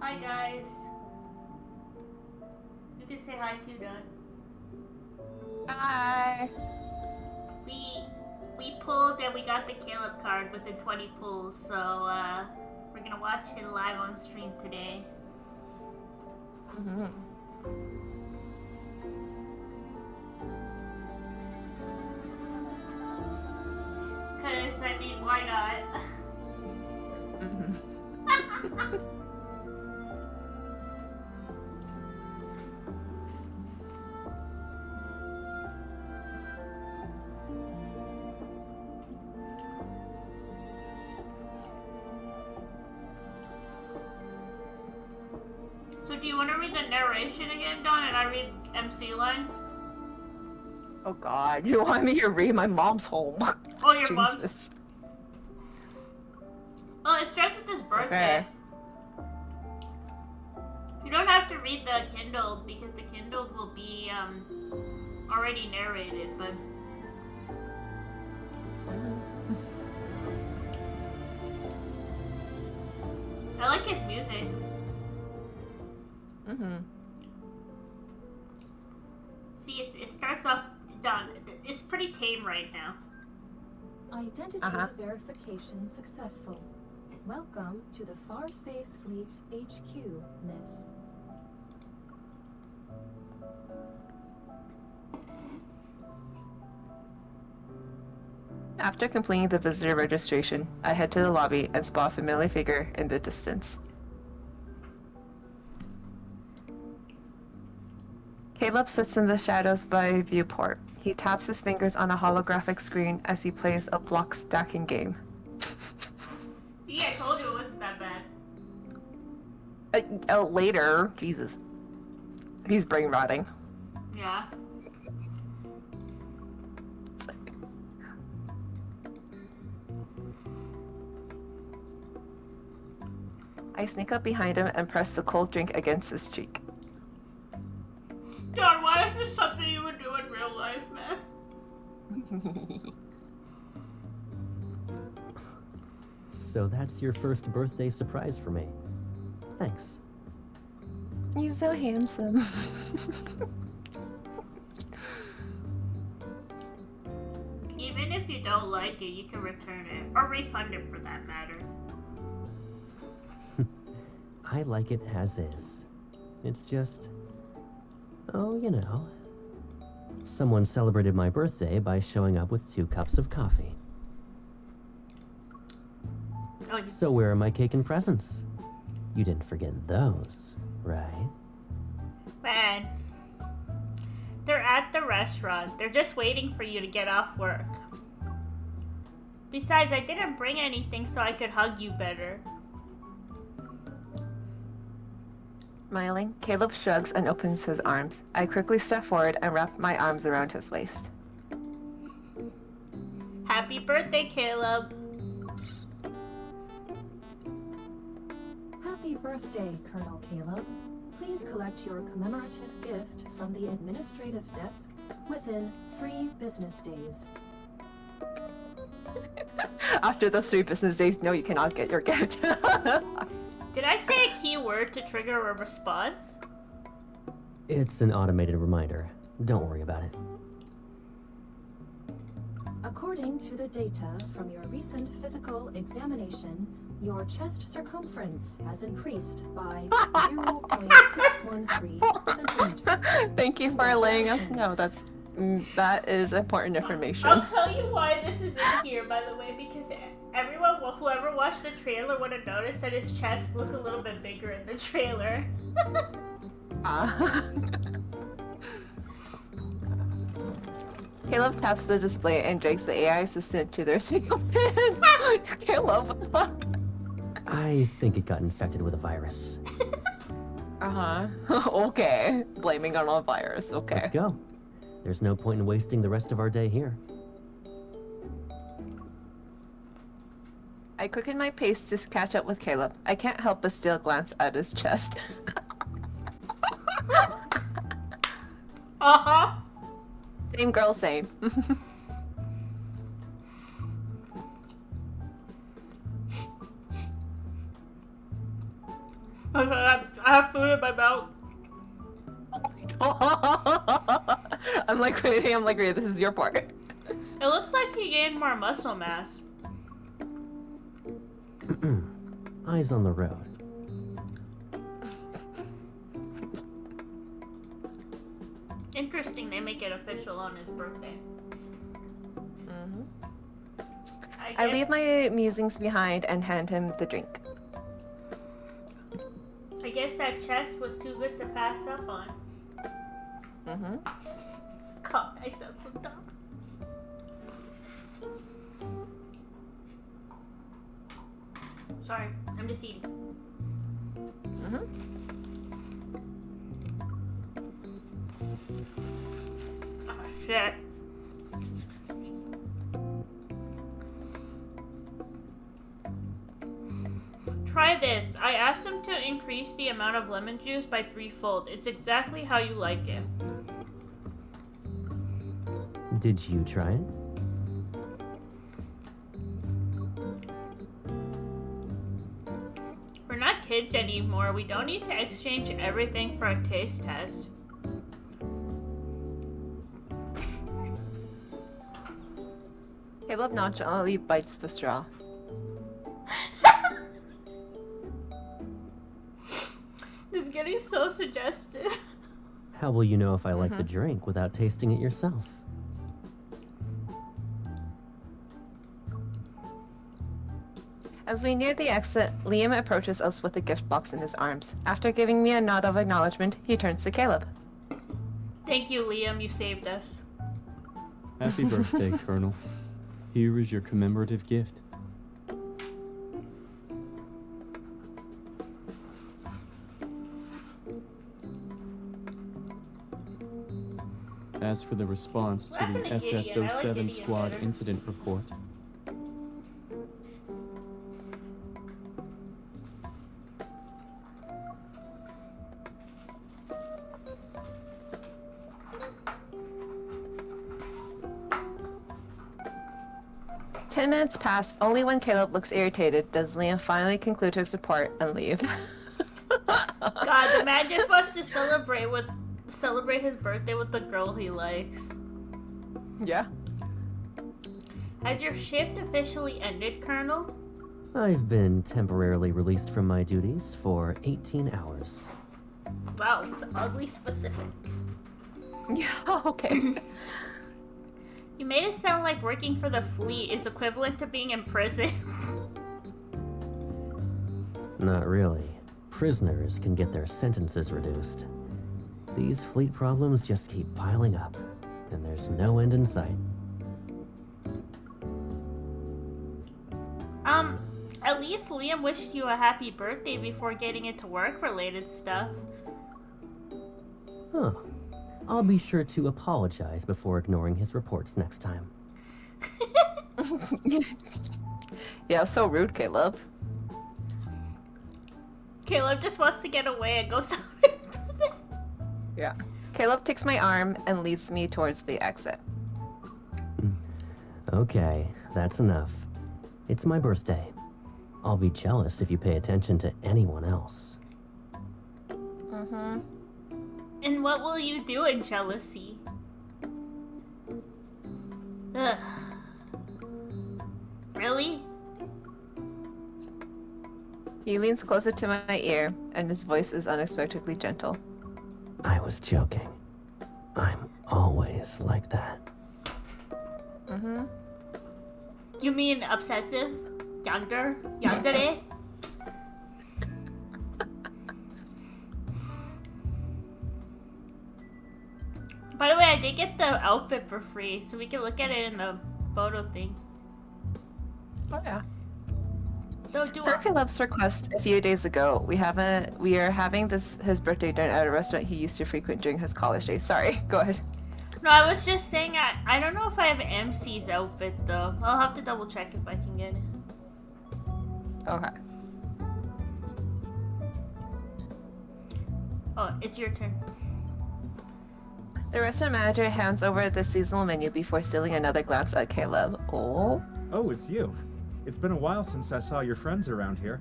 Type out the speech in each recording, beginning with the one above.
Hi guys. You can say hi too, Don. Hi. We pulled and we got the Caleb card within 20 pulls, so we're gonna watch it live on stream today. Mm-hmm. Cause I mean, why not? Mm-hmm. So do you want to read the narration again, Don, and I read MC lines? Oh God, you want me to read? My mom's home. Oh, your Jesus. mom's. Well, it starts with his birthday. Okay. You don't have to read the Kindle because the Kindle will be already narrated, but I like his music. Mm-hmm. See, it starts off done. It's pretty tame right now. Identity verification successful. Welcome to the Far Space Fleet's HQ, Miss. After completing the visitor registration, I head to the lobby and spot a familiar figure in the distance. Caleb sits in the shadows by a viewport. He taps his fingers on a holographic screen as he plays a block stacking game. See, I told you it wasn't that bad. Later, Jesus. He's brain rotting. Yeah. I sneak up behind him and press the cold drink against his cheek. Don, why is this something you would do in real life, man? So that's your first birthday surprise for me. Thanks. You're so handsome. Even if you don't like it, you can return it. Or refund it for that matter. I like it as is. It's just... oh, you know. Someone celebrated my birthday by showing up with 2 cups of coffee. Oh, So where are my cake and presents? You didn't forget those, right? man. They're at the restaurant. They're just waiting for you to get off work. Besides, I didn't bring anything so I could hug you better. Smiling, Caleb shrugs and opens his arms. I quickly step forward and wrap my arms around his waist. Happy birthday, Caleb. Happy birthday, Colonel Caleb. Please collect your commemorative gift from the administrative desk within 3 business days. After those 3 business days, no, you cannot get your gift. Did I say a key word to trigger a response? It's an automated reminder. Don't worry about it. According to the data from your recent physical examination, your chest circumference has increased by 0.613 centimeters. Thank you for letting us know. That is important information. I'll tell you why this is in here, by the way, because everyone, whoever watched the trailer would have noticed that his chest looked a little bit bigger in the trailer. Caleb taps the display and drags the AI assistant to their signal pin. Caleb, what the fuck? I think it got infected with a virus. Okay. Blaming on a virus. Okay. Let's go. There's no point in wasting the rest of our day here. I quicken my pace to catch up with Caleb. I can't help but still glance at his chest. Same girl, same. I have food in my mouth. I'm like, ready, this is your part. It looks like he gained more muscle mass. Eyes on the road. Interesting they make it official on his birthday. I leave my musings behind and hand him the drink. I guess that chest was too good to pass up on. God, I sound so dumb. Sorry, I'm just eating. Oh, shit. Try this. I asked them to increase the amount of lemon juice by 3-fold. It's exactly how you like it. Did you try it? We're not kids anymore. We don't need to exchange everything for a taste test. Caleb nonchalantly bites the straw. This is getting so suggestive. How will you know if I like the drink without tasting it yourself? As we near the exit, Liam approaches us with a gift box in his arms. After giving me a nod of acknowledgement, he turns to Caleb. Thank you, Liam. You saved us. Happy birthday, Colonel. Here is your commemorative gift. As for the response to the SS-07 squad incident report, Ten minutes pass. Only when Caleb looks irritated does Liam finally conclude his report and leave. God, the man just wants to celebrate his birthday with the girl he likes. Yeah. Has your shift officially ended, Colonel? I've been temporarily released from my duties for 18 hours. Wow, it's oddly specific. Yeah, okay. You made it sound like working for the fleet is equivalent to being in prison. Not really. Prisoners can get their sentences reduced. These fleet problems just keep piling up, and there's no end in sight. At least Liam wished you a happy birthday before getting into work-related stuff. Huh. I'll be sure to apologize before ignoring his reports next time. Yeah, so rude, Caleb. Caleb just wants to get away and go celebrate his birthday. Yeah. Caleb takes my arm and leads me towards the exit. Okay, that's enough. It's my birthday. I'll be jealous if you pay attention to anyone else. And what will you do in jealousy? Ugh. Really? He leans closer to my ear, and his voice is unexpectedly gentle. I was joking. I'm always like that. Mm-hmm. You mean obsessive? Yandere? By the way, I did get the outfit for free, so we can look at it in the photo thing. Oh yeah. Don't do Per it. Caleb's request a few days ago, we are having his birthday dinner at a restaurant he used to frequent during his college days. Sorry, go ahead. No, I was just saying I don't know if I have MC's outfit though. I'll have to double check if I can get it. Okay. Oh, it's your turn. The restaurant manager hands over the seasonal menu before stealing another glance at Caleb. Oh. Oh, it's you. It's been a while since I saw your friends around here.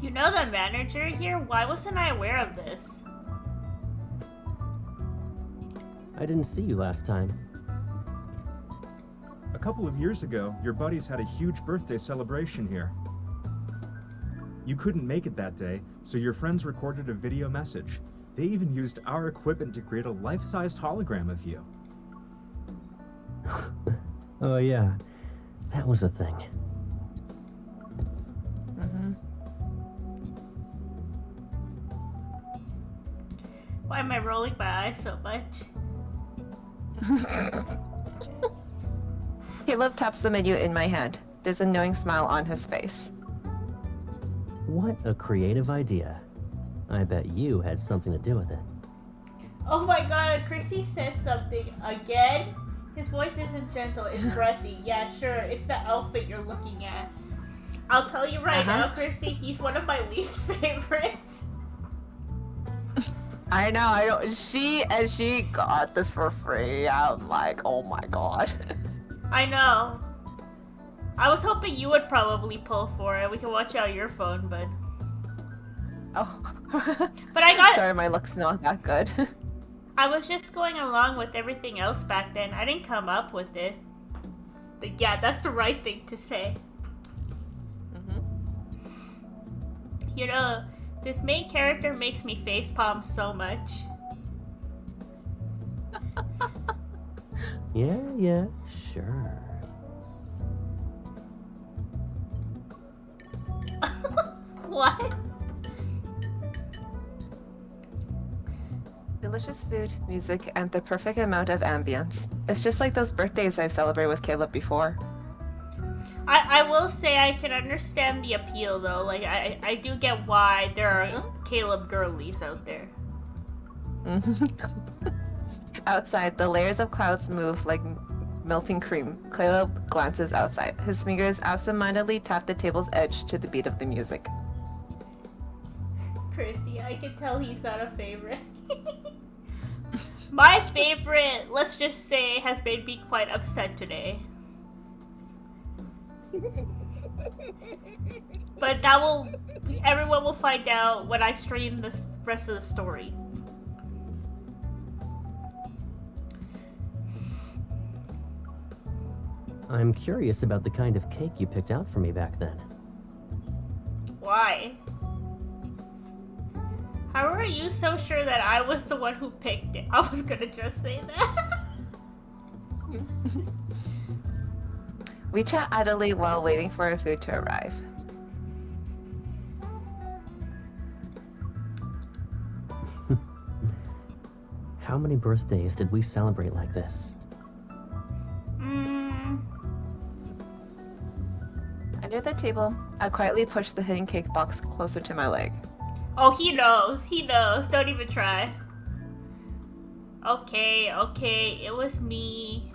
You know the manager here? Why wasn't I aware of this? I didn't see you last time. A couple of years ago, your buddies had a huge birthday celebration here. You couldn't make it that day, so your friends recorded a video message. They even used our equipment to create a life-sized hologram of you. Oh yeah, that was a thing. Mm-hmm. Why am I rolling my eyes so much? Caleb taps the menu in my hand. There's a knowing smile on his face. What a creative idea. I bet you had something to do with it. Oh my god, Chrissy said something again. His voice isn't gentle, it's breathy. Yeah, sure, it's the outfit you're looking at. I'll tell you right now, Chrissy, he's one of my least favorites. I know, she got this for free. I'm like, oh my god. I know. I was hoping you would probably pull for it. We can watch out your phone, but... Oh. But I got... Sorry, my luck's not that good. I was just going along with everything else back then. I didn't come up with it. But yeah, that's the right thing to say. Mm-hmm. You know, this main character makes me facepalm so much. Yeah, sure. What? Delicious food, music, and the perfect amount of ambience. It's just like those birthdays I've celebrated with Caleb before. I will say I can understand the appeal though. Like I do get why there are Caleb girlies out there. Outside, the layers of clouds move like melting cream. Caleb glances outside. His fingers absentmindedly tap the table's edge to the beat of the music. Chrissy, I can tell he's not a favorite. My favorite, let's just say, has made me quite upset today. But everyone will find out when I stream the rest of the story. I'm curious about the kind of cake you picked out for me back then. Why? How are you so sure that I was the one who picked it? I was gonna just say that. We chat idly while waiting for our food to arrive. How many birthdays did we celebrate like this? Under the table, I quietly push the hidden cake box closer to my leg. Oh, he knows. He knows. Don't even try. Okay, it was me.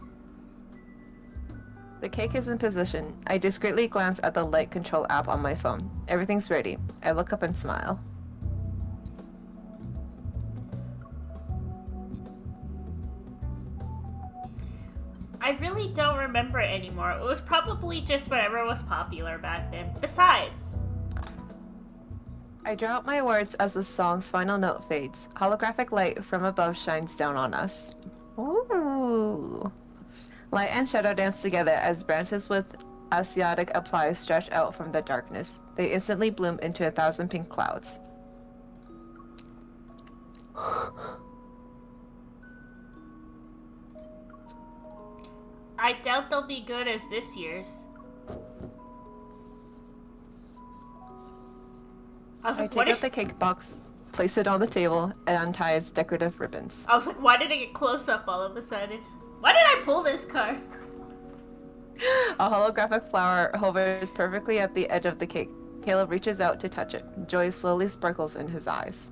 The cake is in position. I discreetly glance at the light control app on my phone. Everything's ready. I look up and smile. I really don't remember it anymore. It was probably just whatever was popular back then. Besides, I draw out my words as the song's final note fades. Holographic light from above shines down on us. Ooh. Light and shadow dance together as branches with Asiatic applies stretch out from the darkness. They instantly bloom into 1,000 pink clouds. I doubt they'll be good as this year's. I was I like, take what out is... the cake box, place it on the table, and untie its decorative ribbons. I was like, why did I get close up all of a sudden? Why did I pull this card? A holographic flower hovers perfectly at the edge of the cake. Caleb reaches out to touch it. Joy slowly sparkles in his eyes.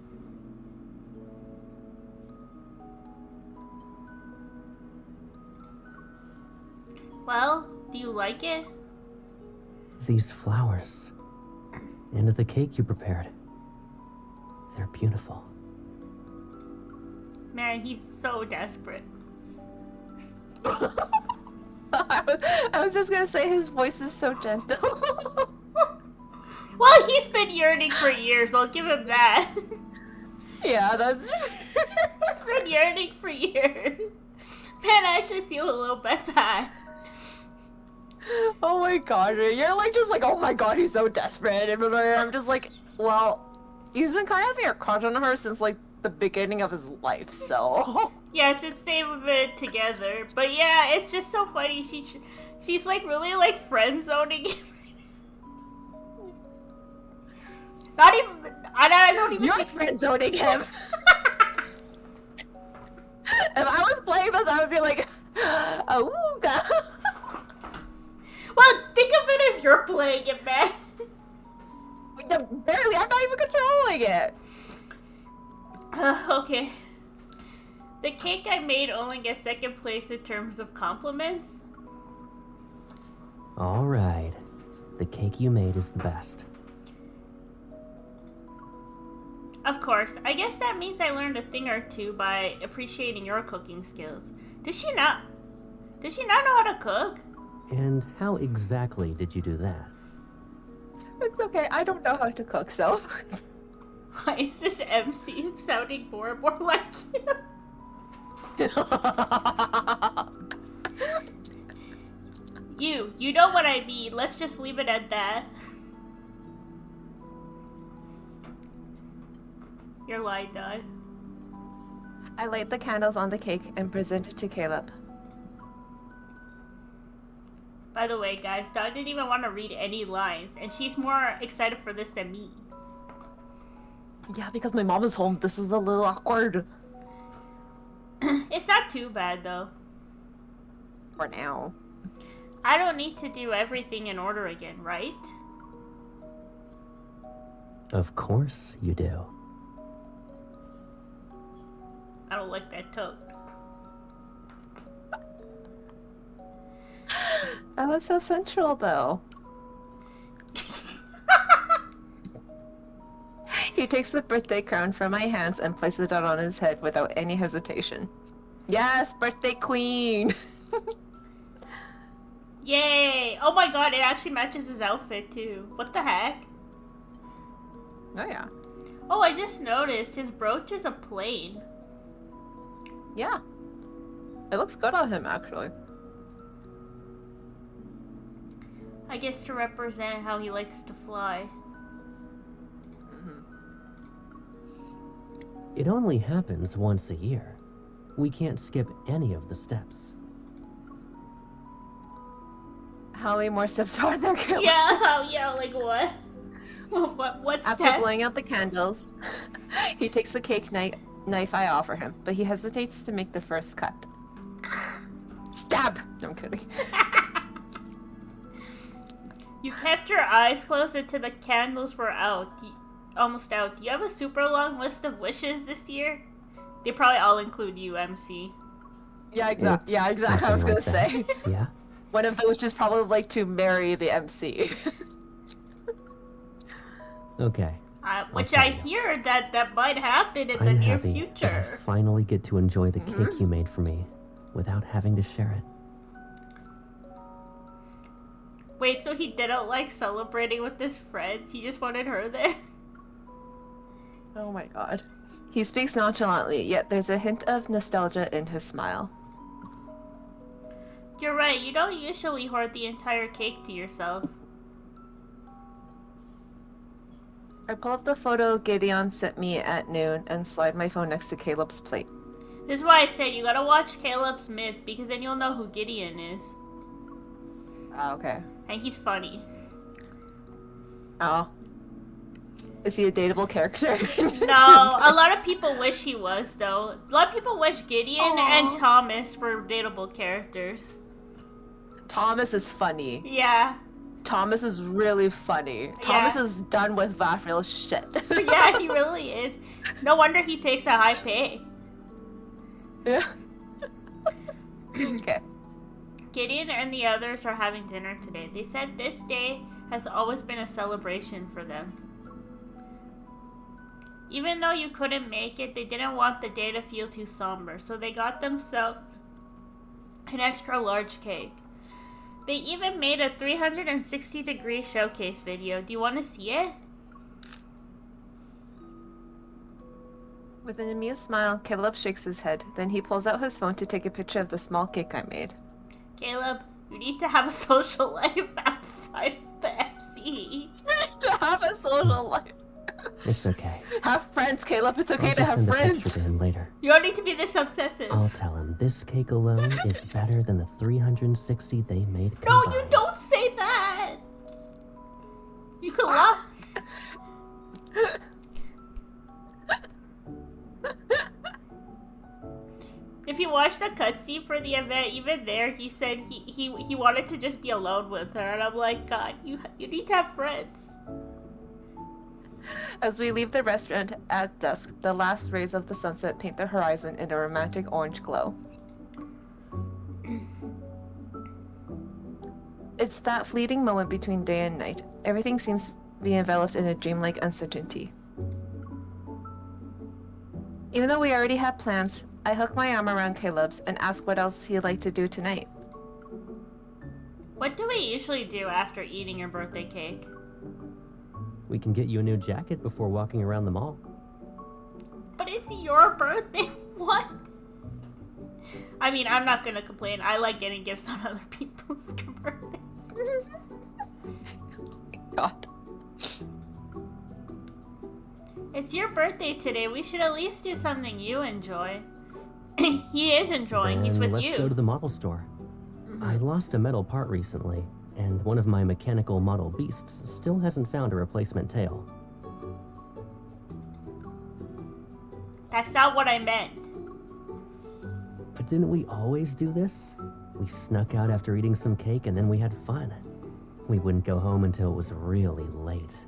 Well, do you like it? These flowers. And the cake you prepared. They're beautiful. Man, he's so desperate. I was just gonna say his voice is so gentle. Well, he's been yearning for years, I'll give him that. Yeah, that's true. He's been yearning for years. Man, I actually feel a little bit bad. Oh my god, you're like just like, oh my god, he's so desperate. And I'm just like, well, he's been kind of having a crush on her since like the beginning of his life, so. Yeah, since they've been together. But yeah, it's just so funny. She's like really like friend zoning him. Not even. I don't even. You're friend zoning him. If I was playing this, I would be like, oh god. Well, think of it as you're playing it, man. Barely, I'm not even controlling it. Okay. The cake I made only gets second place in terms of compliments. Alright. The cake you made is the best. Of course. I guess that means I learned a thing or two by appreciating your cooking skills. Does she not know how to cook? And how exactly did you do that? It's okay, I don't know how to cook, so. Why is this MC sounding more and more like you? You know what I mean. Let's just leave it at that. Your lie died. I light the candles on the cake and present it to Caleb. By the way, guys, Dawn didn't even want to read any lines, and she's more excited for this than me. Yeah, because my mom is home. This is a little awkward. It's not too bad, though. For now. I don't need to do everything in order again, right? Of course you do. I don't like that tone. That was so sensual, though. He takes the birthday crown from my hands and places it on his head without any hesitation. Yes, birthday queen! Yay! Oh my god, it actually matches his outfit, too. What the heck? Oh, yeah. Oh, I just noticed his brooch is a plane. Yeah. It looks good on him, actually. I guess to represent how he likes to fly. It only happens once a year. We can't skip any of the steps. How many more steps are there, Caleb? Yeah, like what? What After step? blowing out the candles, he takes the cake knife I offer him, but he hesitates to make the first cut. Stab! No, I'm kidding. You kept your eyes closed until the candles were out. Almost out. Do you have a super long list of wishes this year? They probably all include you, MC. Yeah, exactly. Yeah, It's exactly. I was something gonna like say. that. Yeah? One of them, which is probably like to marry the MC. Okay. Which tell I you. hear that might happen in the I'm near happy that I future. finally get to enjoy the cake you made for me without having to share it. Wait, so he didn't like celebrating with his friends? He just wanted her there? Oh my god. He speaks nonchalantly, yet there's a hint of nostalgia in his smile. You're right, you don't usually hoard the entire cake to yourself. I pull up the photo Gideon sent me at noon and slide my phone next to Caleb's plate. This is why I said you gotta watch Caleb's Myth, because then you'll know who Gideon is. Oh, okay. And he's funny. Oh. Is he a dateable character? No, a lot of people wish he was, though. A lot of people wish Gideon and Thomas were dateable characters. Thomas is funny. Yeah. Thomas is really funny. Thomas is done with Vafril's shit. Yeah, he really is. No wonder he takes a high pay. Yeah. Okay. Gideon and the others are having dinner today. They said this day has always been a celebration for them. Even though you couldn't make it, they didn't want the day to feel too somber, so they got themselves an extra large cake. They even made a 360-degree showcase video. Do you want to see it? With an amused smile, Caleb shakes his head. Then he pulls out his phone to take a picture of the small cake I made. Caleb, you need to have a social life outside of the MC. To have a social life. It's okay. Have friends, Caleb. It's okay I'll to just have send a friends. picture to him later. You don't need to be this obsessive. I'll tell him this cake alone is better than the 360 they made No, combined. you don't say that. You can laugh. If you watched the cutscene for the event, even there, he said he wanted to just be alone with her, and I'm like, God, you need to have friends. As we leave the restaurant at dusk, the last rays of the sunset paint the horizon in a romantic orange glow. It's that fleeting moment between day and night. Everything seems to be enveloped in a dreamlike uncertainty. Even though we already had plans, I hook my arm around Caleb's and ask what else he'd like to do tonight. What do we usually do after eating your birthday cake? We can get you a new jacket before walking around the mall. But it's your birthday. What? I mean, I'm not gonna complain. I like getting gifts on other people's birthdays. God. It's your birthday today. We should at least do something you enjoy. He is enjoying. He's with let's you. go to the model store. I lost a metal part recently, and one of my mechanical model beasts still hasn't found a replacement tail. That's not what I meant. But didn't we always do this? We snuck out after eating some cake and then we had fun. We wouldn't go home until it was really late.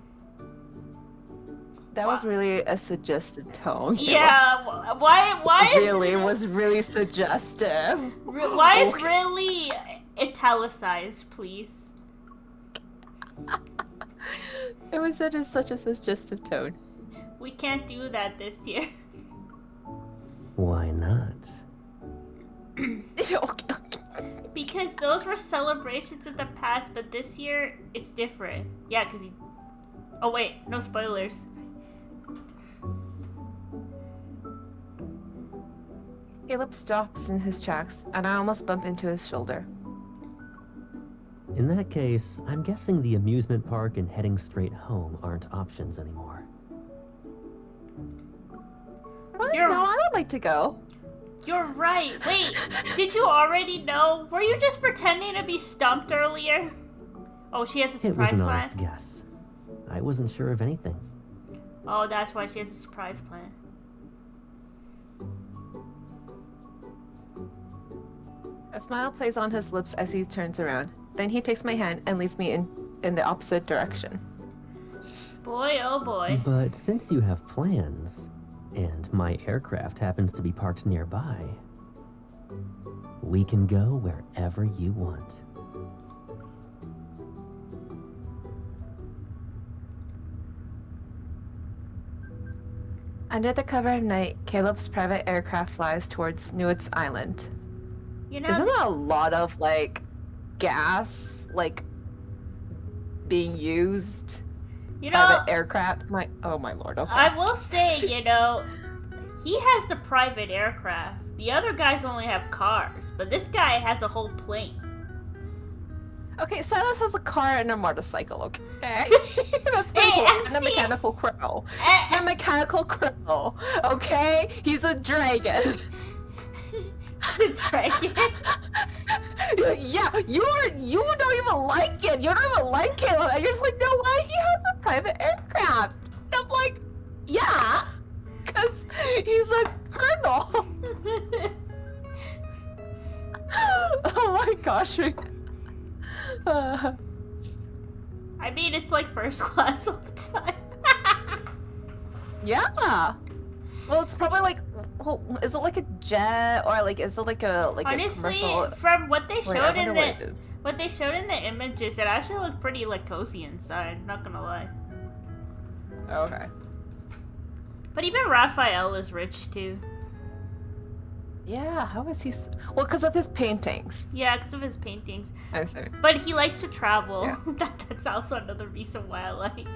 That was really a suggestive tone. Yeah, why is... Really, was really suggestive. Why is really italicized, please? It was said in such a suggestive tone. We can't do that this year. Why not? Because those were celebrations in the past, but this year, it's different. Yeah, because you... Oh wait, no spoilers. Caleb stops in his tracks, and I almost bump into his shoulder. In that case, I'm guessing the amusement park and heading straight home aren't options anymore. What? You're- No, I would like to go. You're right. Wait, did you already know? Were you just pretending to be stumped earlier? Oh, she has a It was surprise an plan? honest guess. I wasn't sure of anything. Oh, that's why she has a surprise plan. A smile plays on his lips as he turns around. Then he takes my hand and leads me in the opposite direction. Boy, oh boy. But since you have plans, and my aircraft happens to be parked nearby, we can go wherever you want. Under the cover of night, Caleb's private aircraft flies towards Newit's Island. You know, Isn't that a lot of, like, gas, like, being used? You know, private aircraft. Oh my lord. Okay. I will say, you know, he has the private aircraft. The other guys only have cars, but this guy has a whole plane. Okay, Silas has a car and a motorcycle. Okay. That's pretty Hey, cool. MC. And a mechanical crow. Eh, And a mechanical crow. Okay, he's a dragon. It's a dragon. Yeah, you don't even like it. You don't even like Caleb. And you're just like, no, why he has a private aircraft? And I'm like, yeah, because he's a colonel. Oh my gosh. I mean, it's like first class all the time. Yeah. Well, it's probably like, well, is it like a jet or like is it like a Honestly, a commercial? from what they Wait, I showed in wonder what it is. what they showed in the images, it actually looked pretty like cozy inside. Not gonna lie. Okay. But even Raphael is rich too. Yeah. How is he? Well, because of his paintings. Yeah, because of his paintings. I'm sorry. But he likes to travel. Yeah. That's also another reason why I like him.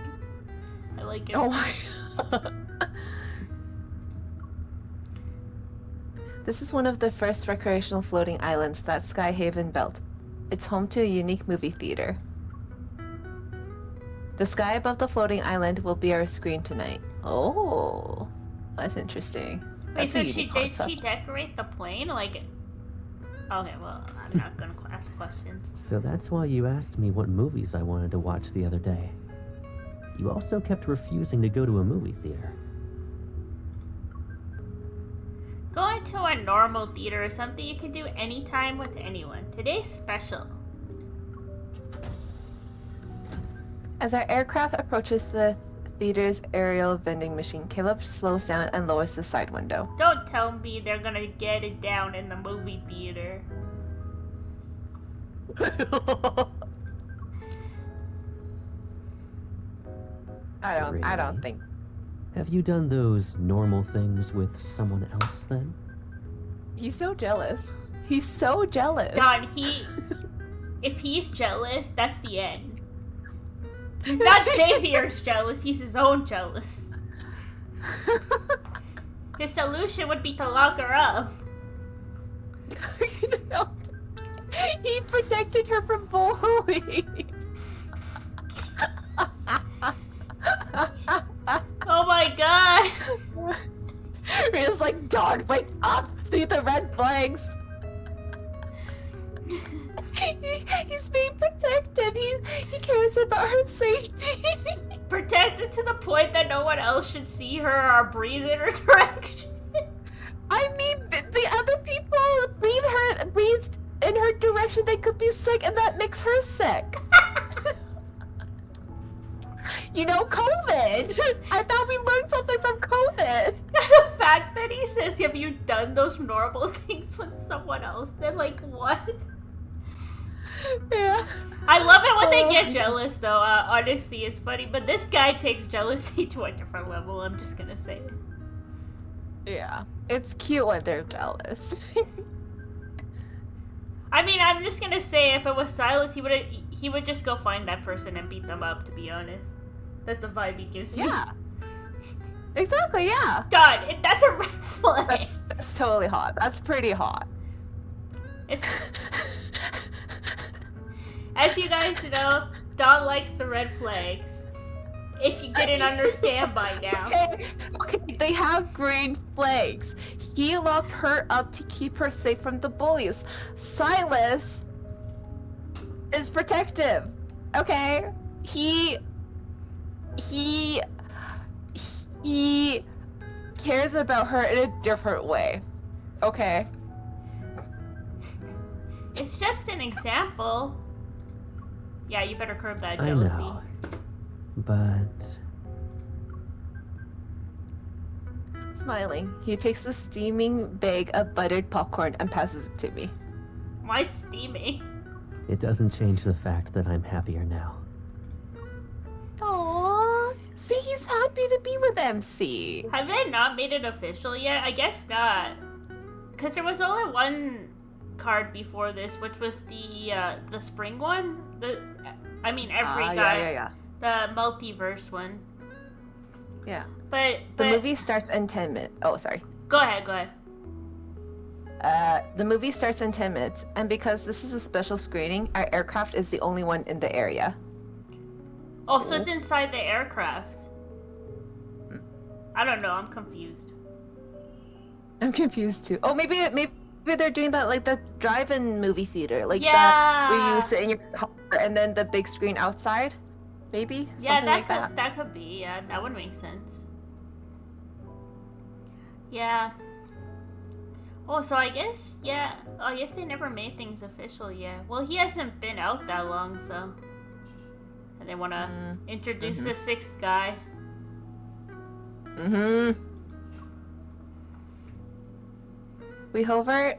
Oh my. This is one of the first recreational floating islands that Skyhaven built. It's home to a unique movie theater. The sky above the floating island will be our screen tonight. Oh, that's interesting. Wait, That's a so unique did concept. she decorate the plane? Like, okay, well, I'm not gonna ask questions. So that's why you asked me what movies I wanted to watch the other day. You also kept refusing to go to a movie theater. Going to a normal theater is something you can do anytime with anyone. Today's special. As our aircraft approaches the theater's aerial vending machine, Caleb slows down and lowers the side window. Don't tell me they're gonna get it down in the movie theater. I don't Really? think. Have you done those normal things with someone else then? He's so jealous. He's so jealous. Don, if he's jealous, that's the end. He's not Xavier's jealous, he's his own jealous. His solution would be to lock her up. No. He protected her from bullying. Oh my god! It's like, Dawn, wake up! See the red flags! He's being protected. He cares about her safety. Protected to the point that no one else should see her or breathe in her direction. I mean, the other people breathe in her direction. They could be sick, and that makes her sick. You know, COVID. I thought we learned something from COVID. The fact that he says, have you done those normal things with someone else? Then, like, what? Yeah. I love it when they get jealous, though. Honestly, it's funny. But this guy takes jealousy to a different level. I'm just gonna say it. Yeah. It's cute when they're jealous. I mean, I'm just gonna say, if it was Silas, he would just go find that person and beat them up. To be honest, that's the vibe he gives me. Yeah. Exactly. Yeah. God, that's a red flag. That's totally hot. That's pretty hot. It's, as you guys know, Don likes the red flags. If you didn't understand by now. Okay, they have green flags. He locked her up to keep her safe from the bullies. Silas is protective. Okay? He cares about her in a different way. Okay? It's just an example. Yeah, you better curb that I jealousy. know. But Smiling, he takes the steaming bag of buttered popcorn and passes it to me. Why steaming? it doesn't change the fact that I'm happier now. Aww. See, he's happy to be with MC. Have they not made it official yet? I guess not. Because there was only one card before this, which was the spring one. Every guy. Yeah. The multiverse one. Yeah. But The movie starts in 10 minutes. Oh, sorry. Go ahead. The movie starts in 10 minutes, and because this is a special screening, our aircraft is the only one in the area. Oh, so it's inside the aircraft. I don't know. I'm confused. I'm confused too. Oh, maybe they're doing that like the drive-in movie theater, like Yeah. that where you sit in your car and then the big screen outside. Maybe. Yeah, something like that. that could be. Yeah, that would make sense. Yeah. Oh, so I guess they never made things official yet. Well, he hasn't been out that long, so. And they want to introduce the sixth guy. We hover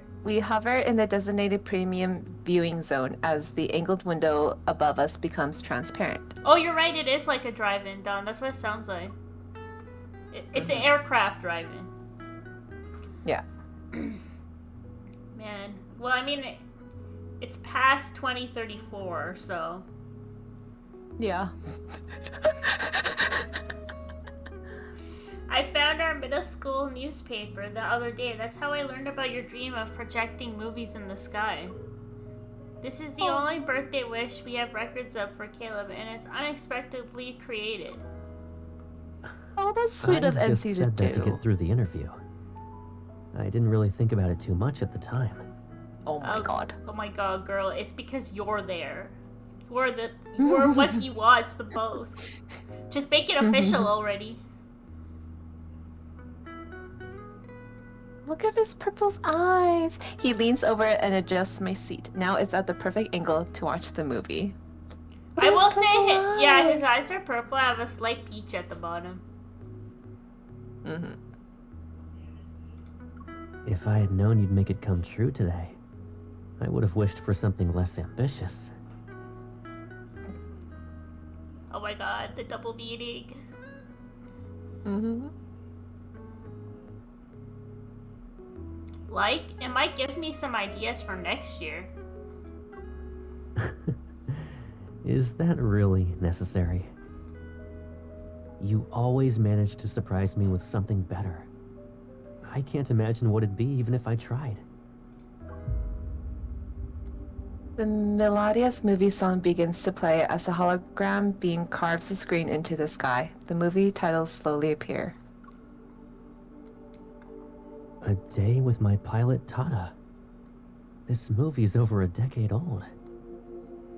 in the designated premium viewing zone as the angled window above us becomes transparent. Oh, you're right. It is like a drive-in, Don. That's what it sounds like. It's an aircraft drive-in. Yeah. Man. Well, I mean, it's past 2034, so. Yeah. I found our middle school newspaper the other day. That's how I learned about your dream of projecting movies in the sky. This is the only birthday wish we have records of for Caleb, and it's unexpectedly created. Oh, that's sweet of I just MC to said that to do. get through the interview. I didn't really think about it too much at the time. Oh my god. Oh my god, girl. It's because you're there. You're what he wants the most. Just make it official already. Look at his purple eyes. He leans over and adjusts my seat. Now it's at the perfect angle to watch the movie. I will say, his eyes are purple. I have a slight peach at the bottom. If I had known you'd make it come true today, I would have wished for something less ambitious. Oh my god, the double meaning. Like, it might give me some ideas for next year. Is that really necessary? You always manage to surprise me with something better. I can't imagine what it'd be even if I tried. The melodious movie song begins to play as a hologram beam carves the screen into the sky. The movie titles slowly appear. A Day with My Pilot Tata. This movie's over a decade old.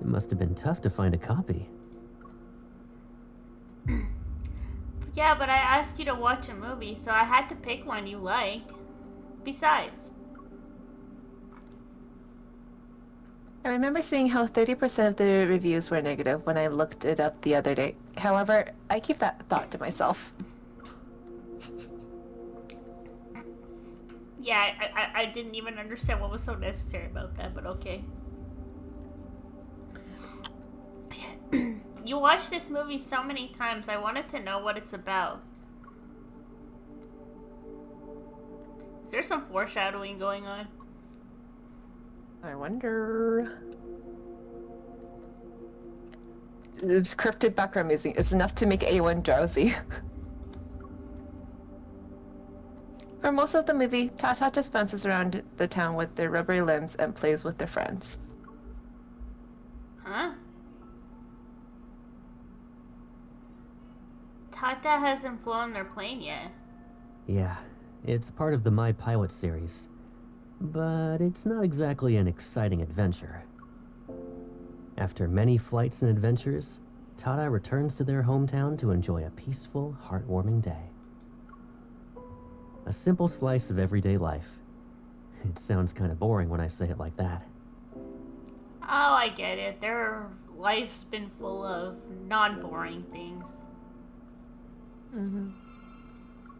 It must have been tough to find a copy. Yeah, but I asked you to watch a movie, so I had to pick one you like. Besides. I remember seeing how 30% of the reviews were negative when I looked it up the other day. However, I keep that thought to myself. Yeah, I didn't even understand what was so necessary about that, but okay. You watched this movie so many times, I wanted to know what it's about. Is there some foreshadowing going on? I wonder... It's scripted background music. It's enough to make anyone drowsy. For most of the movie, Tata just bounces around the town with their rubbery limbs and plays with their friends. Huh? Tata hasn't flown their plane yet. Yeah, it's part of the My Pilot series. But it's not exactly an exciting adventure. After many flights and adventures, Tata returns to their hometown to enjoy a peaceful, heartwarming day. A simple slice of everyday life. It sounds kind of boring when I say it like that. Oh, I get it. Their life's been full of non-boring things.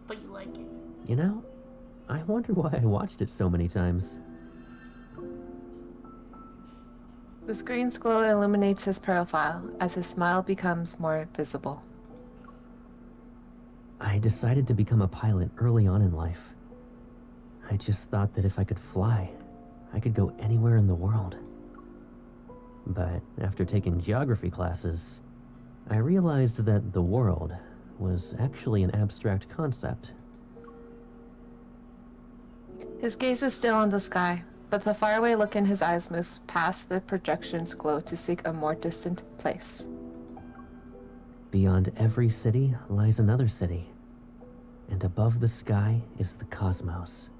But you like it. You know, I wonder why I watched it so many times. The screen's glow illuminates his profile as his smile becomes more visible. I decided to become a pilot early on in life. I just thought that if I could fly, I could go anywhere in the world. But after taking geography classes, I realized that the world was actually an abstract concept. His gaze is still on the sky, but the faraway look in his eyes moves past the projection's glow to seek a more distant place. Beyond every city lies another city, and above the sky is the cosmos.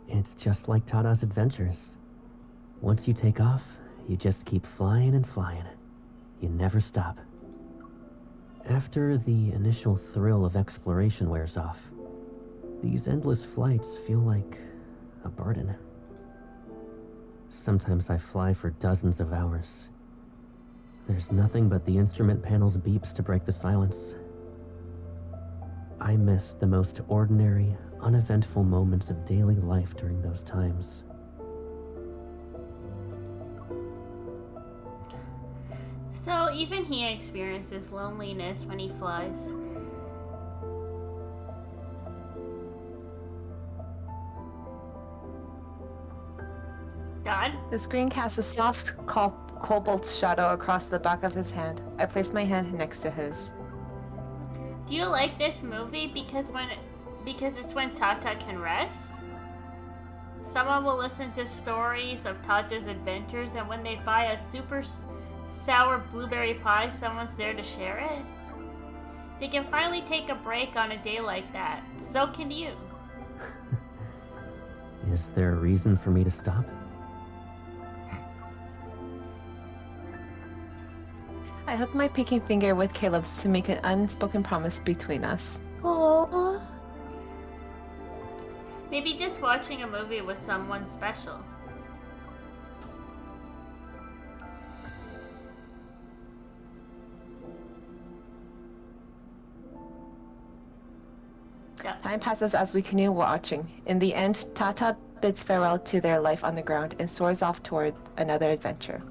It's just like Tada's adventures. Once you take off, you just keep flying and flying. You never stop. After the initial thrill of exploration wears off, these endless flights feel like a burden. Sometimes I fly for dozens of hours. There's nothing but the instrument panel's beeps to break the silence. I miss the most ordinary, uneventful moments of daily life during those times. So even he experiences loneliness when he flies. Done? The screen casts a soft cobalt shadow across the back of his hand. I place my hand next to his. Do you like this movie because it's when Tata can rest? Someone will listen to stories of Tata's adventures, and when they buy a super sour blueberry pie, someone's there to share it. They can finally take a break on a day like that. So can you. Is there a reason for me to stop? I hook my pinky finger with Caleb's to make an unspoken promise between us. Aww. Maybe just watching a movie with someone special. Yeah. Time passes as we continue watching. In the end, Tata bids farewell to their life on the ground and soars off toward another adventure.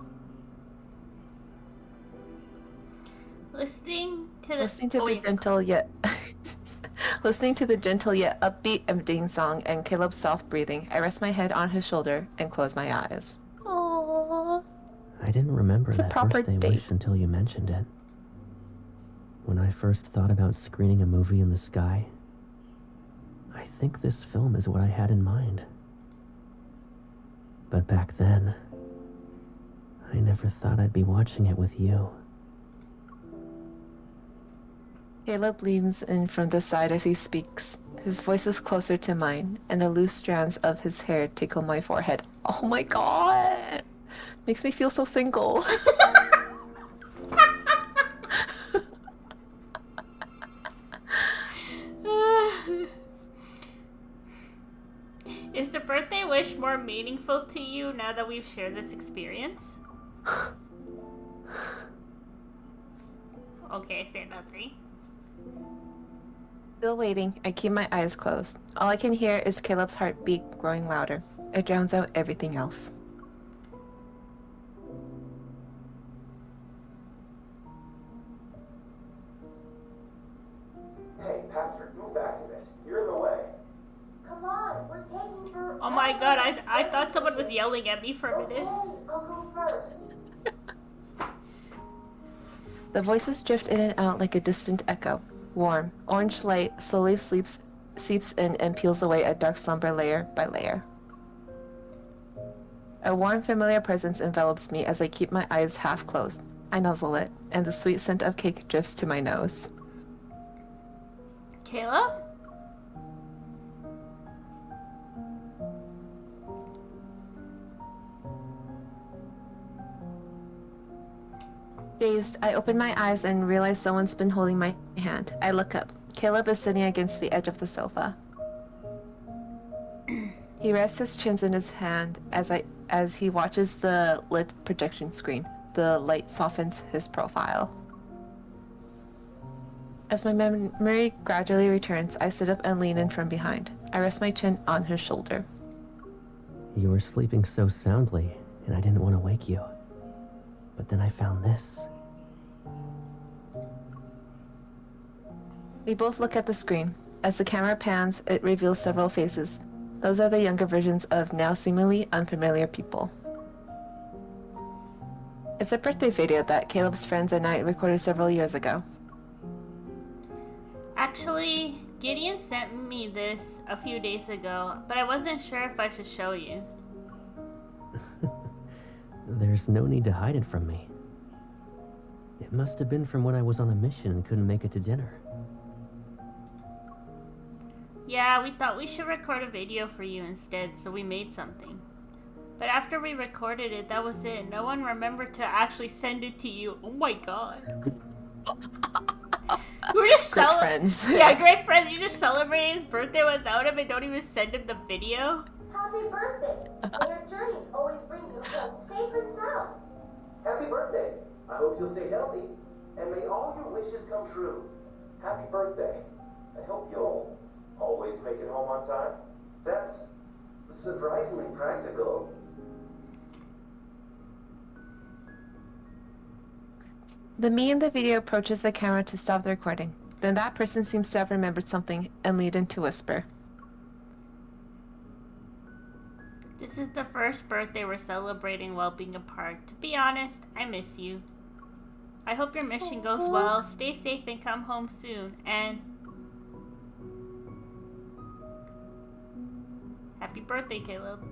Listening to the gentle yet upbeat ending song and Caleb's soft breathing, I rest my head on his shoulder and close my eyes. Aww. I didn't remember It's a that proper birthday date. wish until you mentioned it. When I first thought about screening a movie in the sky, I think this film is what I had in mind. But back then, I never thought I'd be watching it with you. Caleb leans in from the side as he speaks. His voice is closer to mine, and the loose strands of his hair tickle my forehead. Oh my god! Makes me feel so single. Is the birthday wish more meaningful to you now that we've shared this experience? Okay, say nothing. Still waiting, I keep my eyes closed. All I can hear is Caleb's heartbeat growing louder. It drowns out everything else. Hey, Patrick, move back a bit. You're in the way. Come on, we're taking her. Oh my god, I thought someone was yelling at me for a minute. Okay, I'll go first. The voices drift in and out like a distant echo. Warm, orange light slowly seeps in and peels away a dark slumber layer by layer. A warm, familiar presence envelops me as I keep my eyes half closed. I nuzzle it, and the sweet scent of cake drifts to my nose. Kayla? Dazed, I open my eyes and realize someone's been holding my hand. I look up. Caleb is sitting against the edge of the sofa. He rests his chin in his hand as he watches the lit projection screen. The light softens his profile. As my memory gradually returns, I sit up and lean in from behind. I rest my chin on his shoulder. You were sleeping so soundly, and I didn't want to wake you. But then I found this. We both look at the screen. As the camera pans, it reveals several faces. Those are the younger versions of now seemingly unfamiliar people. It's a birthday video that Caleb's friends and I recorded several years ago. Actually, Gideon sent me this a few days ago, but I wasn't sure if I should show you. There's no need to hide it from me. It must have been from when I was on a mission and couldn't make it to dinner. Yeah, we thought we should record a video for you instead, so we made something. But after we recorded it, that was it. No one remembered to actually send it to you. Oh my god. We're just Great friends. Yeah, great friends. You just celebrate his birthday without him and don't even send him the video. Happy birthday! May your journeys always bring you home safe and sound. Happy birthday. I hope you'll stay healthy. And may all your wishes come true. Happy birthday. I hope you'll always make it home on time. That's surprisingly practical. The me in the video approaches the camera to stop the recording. Then that person seems to have remembered something and lead into whisper. This is the first birthday we're celebrating while being apart. To be honest, I miss you. I hope your mission goes well. Stay safe and come home soon. And happy birthday, Caleb.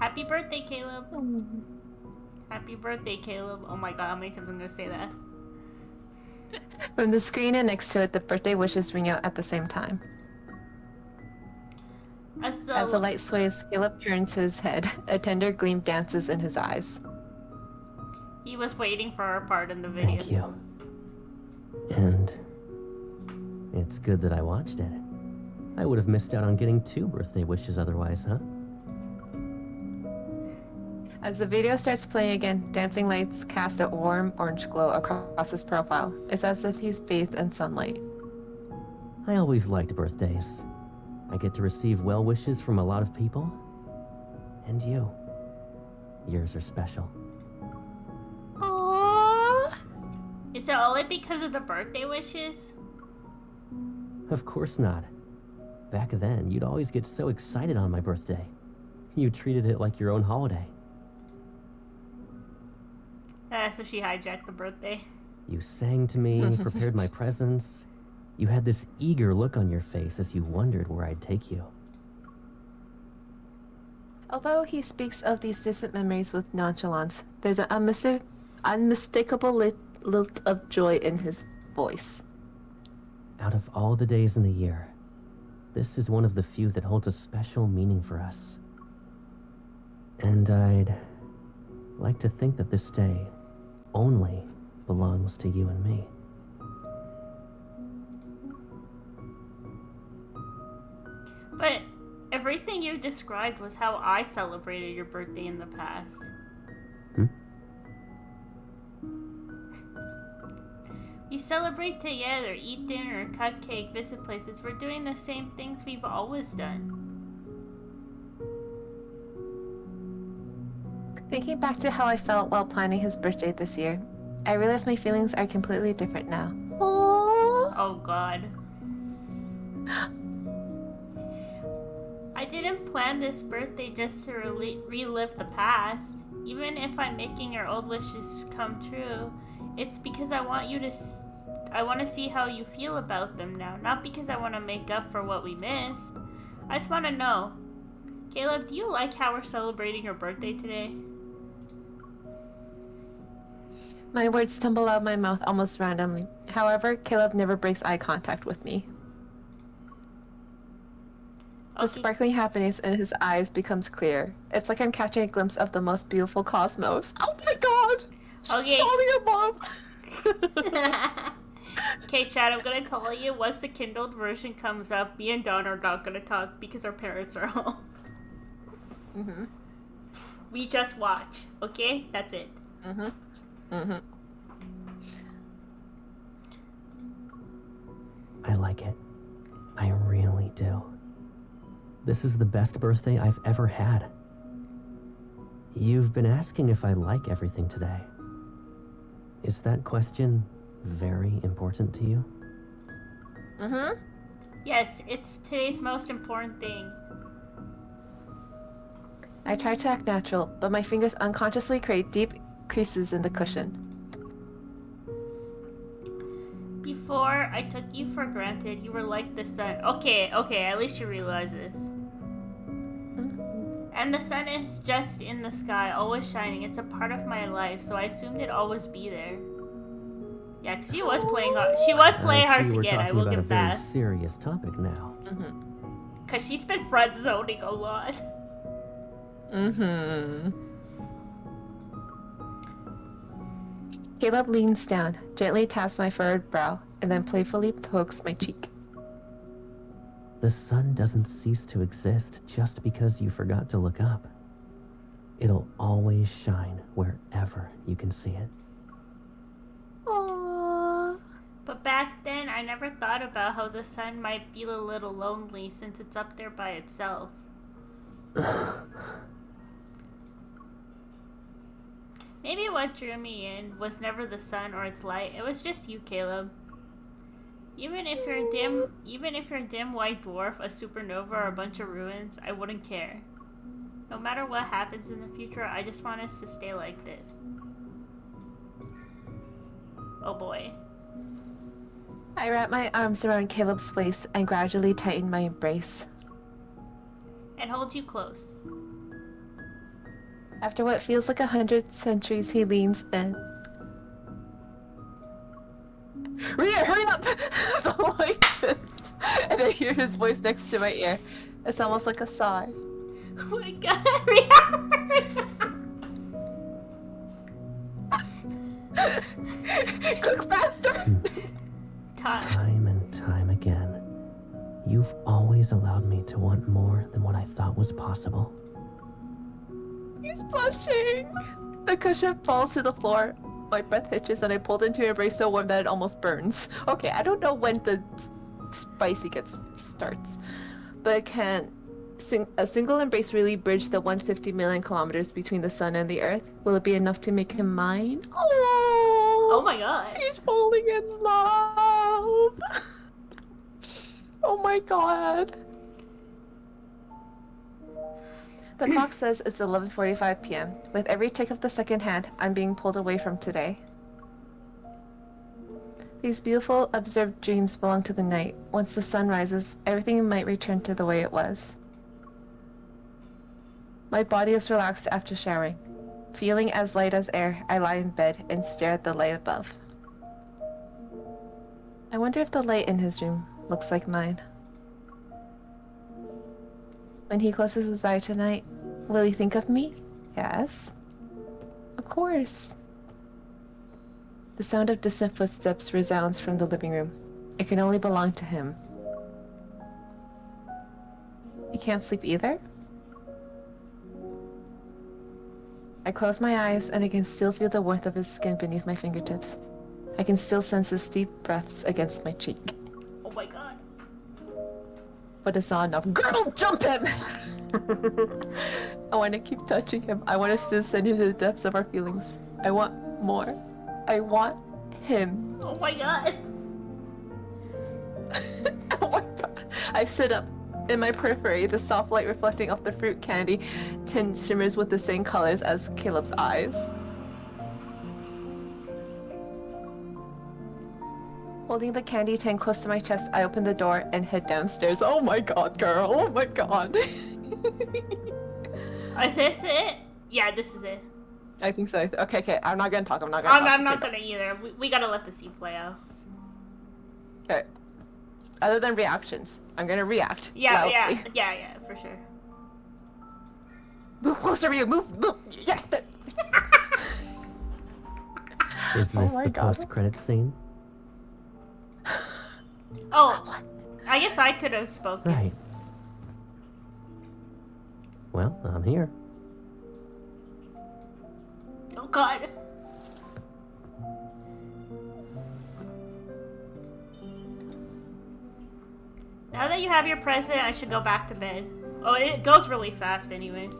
Happy birthday, Caleb. Happy birthday, Caleb. Oh my god, how many times I'm gonna say that? From the screen and next to it, the birthday wishes ring out at the same time. As the light sways, Caleb turns his head. A tender gleam dances in his eyes. He was waiting for our part in the video. Thank you. And it's good that I watched it. I would have missed out on getting 2 birthday wishes otherwise, huh? As the video starts playing again, dancing lights cast a warm orange glow across his profile. It's as if he's bathed in sunlight. I always liked birthdays. I get to receive well wishes from a lot of people. And you. Yours are special. Aww. Is it only because of the birthday wishes? Of course not. Back then, you'd always get so excited on my birthday. You treated it like your own holiday. So she hijacked the birthday. You sang to me, prepared my presents. You had this eager look on your face as you wondered where I'd take you. Although he speaks of these distant memories with nonchalance, there's an unmistakable lilt of joy in his voice. Out of all the days in the year, this is one of the few that holds a special meaning for us. And I'd like to think that this day only belongs to you and me. But everything you described was how I celebrated your birthday in the past. We celebrate together, eat dinner, cut cake, visit places. We're doing the same things we've always done. Thinking back to how I felt while planning his birthday this year, I realize my feelings are completely different now. Aww. Oh god. I didn't plan this birthday just to relive the past. Even if I'm making your old wishes come true, it's because I want to see how you feel about them now, not because I want to make up for what we missed. I just want to know. Caleb, do you like how we're celebrating your birthday today? My words stumble out of my mouth almost randomly. However, Caleb never breaks eye contact with me. Okay. The sparkling happiness in his eyes becomes clear. It's like I'm catching a glimpse of the most beautiful cosmos. Oh my god! She's Okay. falling in love! Okay, Chad, I'm gonna tell you, once the Kindled version comes up, me and Dawn are not gonna talk because our parents are home. Mm-hmm. We just watch, okay? That's it. Mm-hmm. Mm-hmm. I like it. I really do. This is the best birthday I've ever had. You've been asking if I like everything today. Is that question very important to you? Mm-hmm. Yes, it's today's most important thing. I try to act natural, but my fingers unconsciously create deep creases in the cushion. Before I took you for granted, you were like the sun. Okay, at least you realize this. And the sun is just in the sky, always shining. It's a part of my life, so I assumed it'd always be there. Yeah, because she was playing hard to get, I will give that. We're talking about a very serious topic now. Because she's been friend-zoning a lot. Caleb leans down, gently taps my furrowed brow, and then playfully pokes my cheek. The sun doesn't cease to exist just because you forgot to look up. It'll always shine wherever you can see it. Aww. But back then, I never thought about how the sun might feel a little lonely since it's up there by itself. Maybe what drew me in was never the sun or its light. It was just you, Caleb. Even if you're a dim white dwarf, a supernova, or a bunch of ruins, I wouldn't care. No matter what happens in the future, I just want us to stay like this. Oh boy. I wrap my arms around Caleb's waist and gradually tighten my embrace. And hold you close. After what feels like 100 centuries, he leans in. Rhea, hurry up! The light shifts, and I hear his voice next to my ear. It's almost like a sigh. Oh my god, Rhea! Cook faster! Time and time again, you've always allowed me to want more than what I thought was possible. He's blushing! The cushion falls to the floor. My breath hitches and I pulled into an embrace so warm that it almost burns. Okay, I don't know when the spicy starts, but can a single embrace really bridge the 150 million kilometers between the sun and the earth? Will it be enough to make him mine? Oh my god. He's falling in love! Oh my god. The clock says it's 11:45 p.m. With every tick of the second hand, I'm being pulled away from today. These beautiful, observed dreams belong to the night. Once the sun rises, everything might return to the way it was. My body is relaxed after showering. Feeling as light as air, I lie in bed and stare at the light above. I wonder if the light in his room looks like mine. When he closes his eye tonight, will he think of me? Yes. Of course. The sound of distant footsteps resounds from the living room. It can only belong to him. He can't sleep either? I close my eyes and I can still feel the warmth of his skin beneath my fingertips. I can still sense his deep breaths against my cheek. Oh my god. But it's not enough. Girl, jump him! I want to keep touching him. I want us to descend into the depths of our feelings. I want more. I want him. Oh my god. Oh my god. I sit up. In my periphery, the soft light reflecting off the fruit candy tin shimmers with the same colors as Caleb's eyes. Holding the candy tin close to my chest, I open the door and head downstairs. Oh my god, girl! Oh my god! Is this it? Yeah, this is it. I think so. Okay, I'm not gonna talk. I'm not gonna either. We gotta let the scene play out. Okay. Other than reactions, I'm gonna react. Yeah, for sure. Move closer to you. Move. Yeah. Is this the post-credit scene? Oh, I guess I could have spoken. Right. Well, I'm here. Oh god. Now that you have your present, I should go back to bed. Oh, it goes really fast anyways.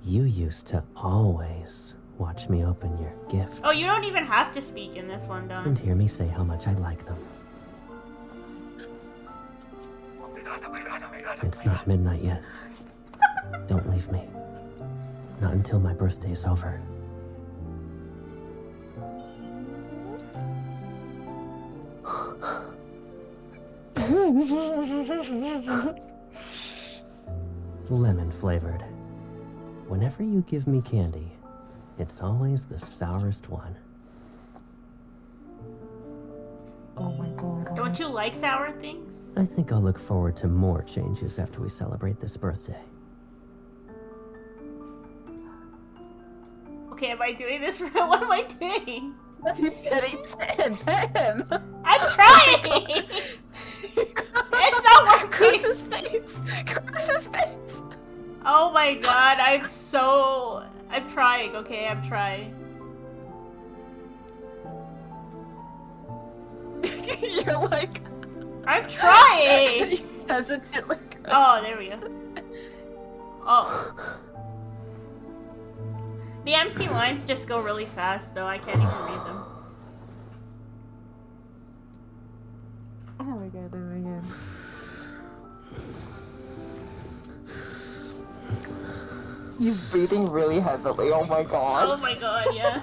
You used to always watch me open your gifts. Oh, you don't even have to speak in this one, Don. And hear me say how much I like them. Oh my god. It's not midnight yet. Don't leave me. Not until my birthday is over. Lemon flavored. Whenever you give me candy, it's always the sourest one. Oh my god. Don't you like sour things? I think I'll look forward to more changes after we celebrate this birthday. Okay, am I doing this right? What am I doing? What are you getting him? I'm trying! It's not working! Cross his face! Cross his face! Oh my god, I'm trying, okay? I'm trying. You're like... I'm trying! Hesitant like... Oh, there we go. Oh. The MC lines just go really fast, though. I can't even read them. Oh my god, oh my god. He's breathing really heavily, oh my god. Oh my god, yeah.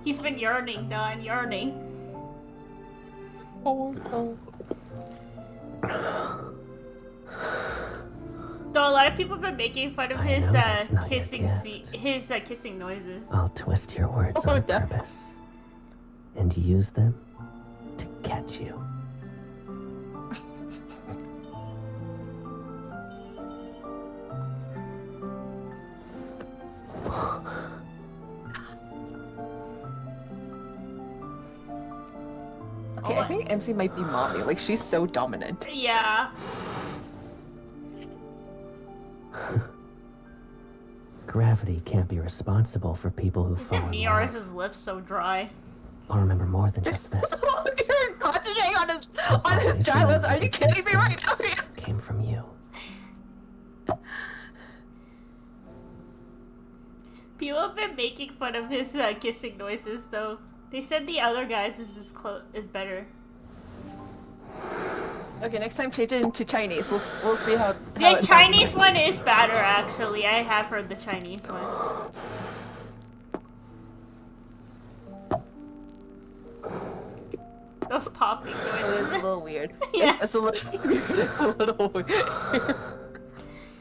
He's been yearning, Don, yearning. Oh no. Though a lot of people have been making fun of his kissing kissing noises. I'll twist your words on purpose and use them to catch you. Okay, I think MC might be mommy. Like, she's so dominant. Yeah. Gravity can't be responsible for people who fall Isn't in love. Miara's lips so dry? I'll remember more than just this. You're concentrating on his dry lips. Are you kidding me right now? Came from you. People have been making fun of his kissing noises, though. They said the other guys is better. Okay, next time change it into Chinese. We'll see how The Chinese one is better, actually. I have heard the Chinese one. Those popping noises. It's a little weird. Yeah. It's a little weird.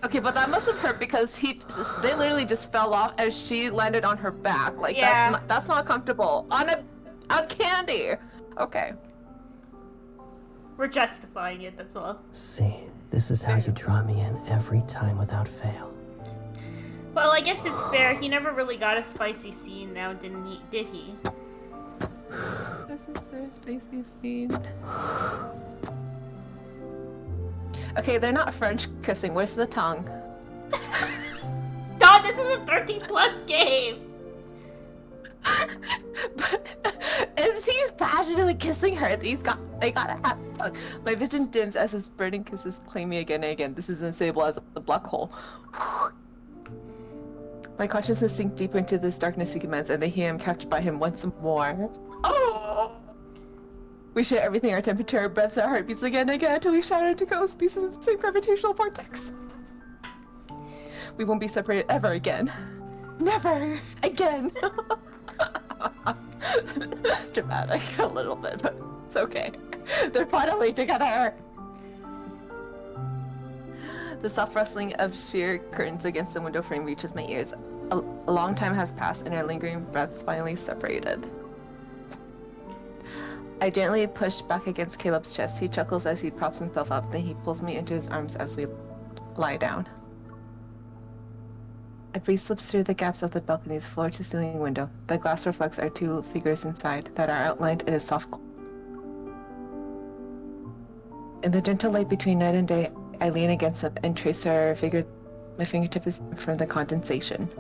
Okay, but that must have hurt because they literally just fell off as she landed on her back. Like, yeah. that's not comfortable. On candy. Okay. We're justifying it, that's all. See, this is how you draw me in every time without fail. Well, I guess it's fair. He never really got a spicy scene now, didn't he? Did he? This is their spicy scene. Okay, they're not French kissing. Where's the tongue? Don, this is a 13+ game! But if he's passionately kissing her, they gotta have tongue. My vision dims as his burning kisses claim me again and again. This is unstable as a black hole. My consciousness sinks deeper into this darkness he commands, and I hear him captured by him once more. Oh! We share everything, our temperature, our breaths, our heartbeats again and again until we shatter into countless pieces of the same gravitational vortex. We won't be separated ever again. Never again. Dramatic a little bit, but it's okay. They're finally together. The soft rustling of sheer curtains against the window frame reaches my ears. A long time has passed and our lingering breaths finally separated. I gently push back against Caleb's chest. He chuckles as he props himself up, then he pulls me into his arms as we lie down. A breeze slips through the gaps of the balcony's floor-to-ceiling window. The glass reflects our two figures inside that are outlined in a soft glow. In the gentle light between night and day, I lean against them and trace our figure. My fingertip is from the condensation.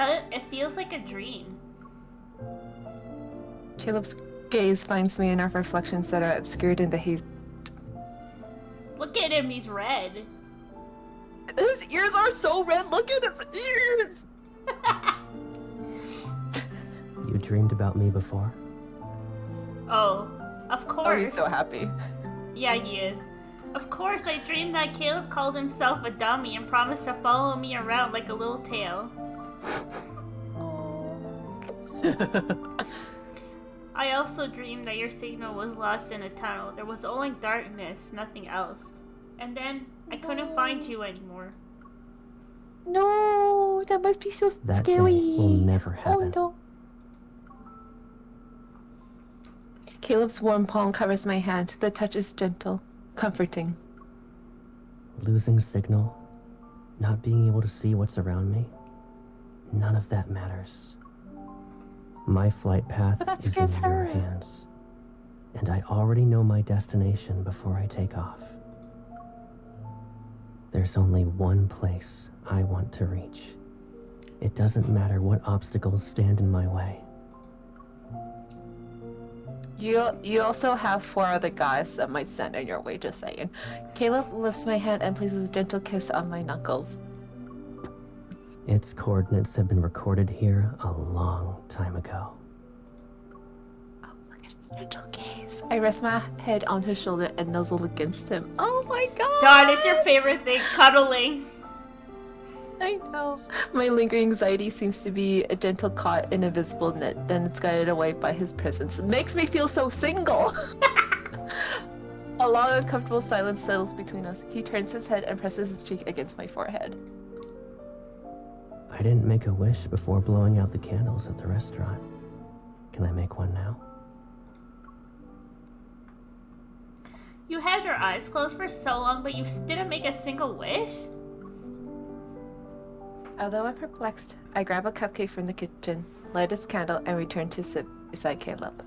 It feels like a dream. Caleb's gaze finds me in our reflections that are obscured in the haze. Look at him, he's red. His ears are so red, look at his ears! You dreamed about me before? Oh, of course. Oh, he's so happy. Yeah, he is. Of course, I dreamed that Caleb called himself a dummy and promised to follow me around like a little tail. I also dreamed that your signal was lost in a tunnel. There was only darkness, nothing else. And then, I couldn't find you anymore. No, that must be so That scary. day will never happen. Oh no. Caleb's warm palm covers my hand. The touch is gentle, comforting. Losing signal, not being able to see what's around me, none of that matters. My flight path But that is in scares your her. hands, and I already know my destination before I take off. There's only one place I want to reach. It doesn't matter what obstacles stand in my way. You also have 4 other guys that might stand in your way, just saying. Caleb lifts my hand and places a gentle kiss on my knuckles. Its coordinates have been recorded here a long time ago. Oh, look at his gentle gaze. I rest my head on his shoulder and nuzzle against him. Oh my god! Dawn, it's your favorite thing, cuddling. I know. My lingering anxiety seems to be a gentle caught in a visible net, then it's guided away by his presence. It makes me feel so single! A long uncomfortable silence settles between us. He turns his head and presses his cheek against my forehead. I didn't make a wish before blowing out the candles at the restaurant. Can I make one now? You had your eyes closed for so long, but you didn't make a single wish? Although I'm perplexed, I grab a cupcake from the kitchen, light its candle, and return to sit beside Caleb.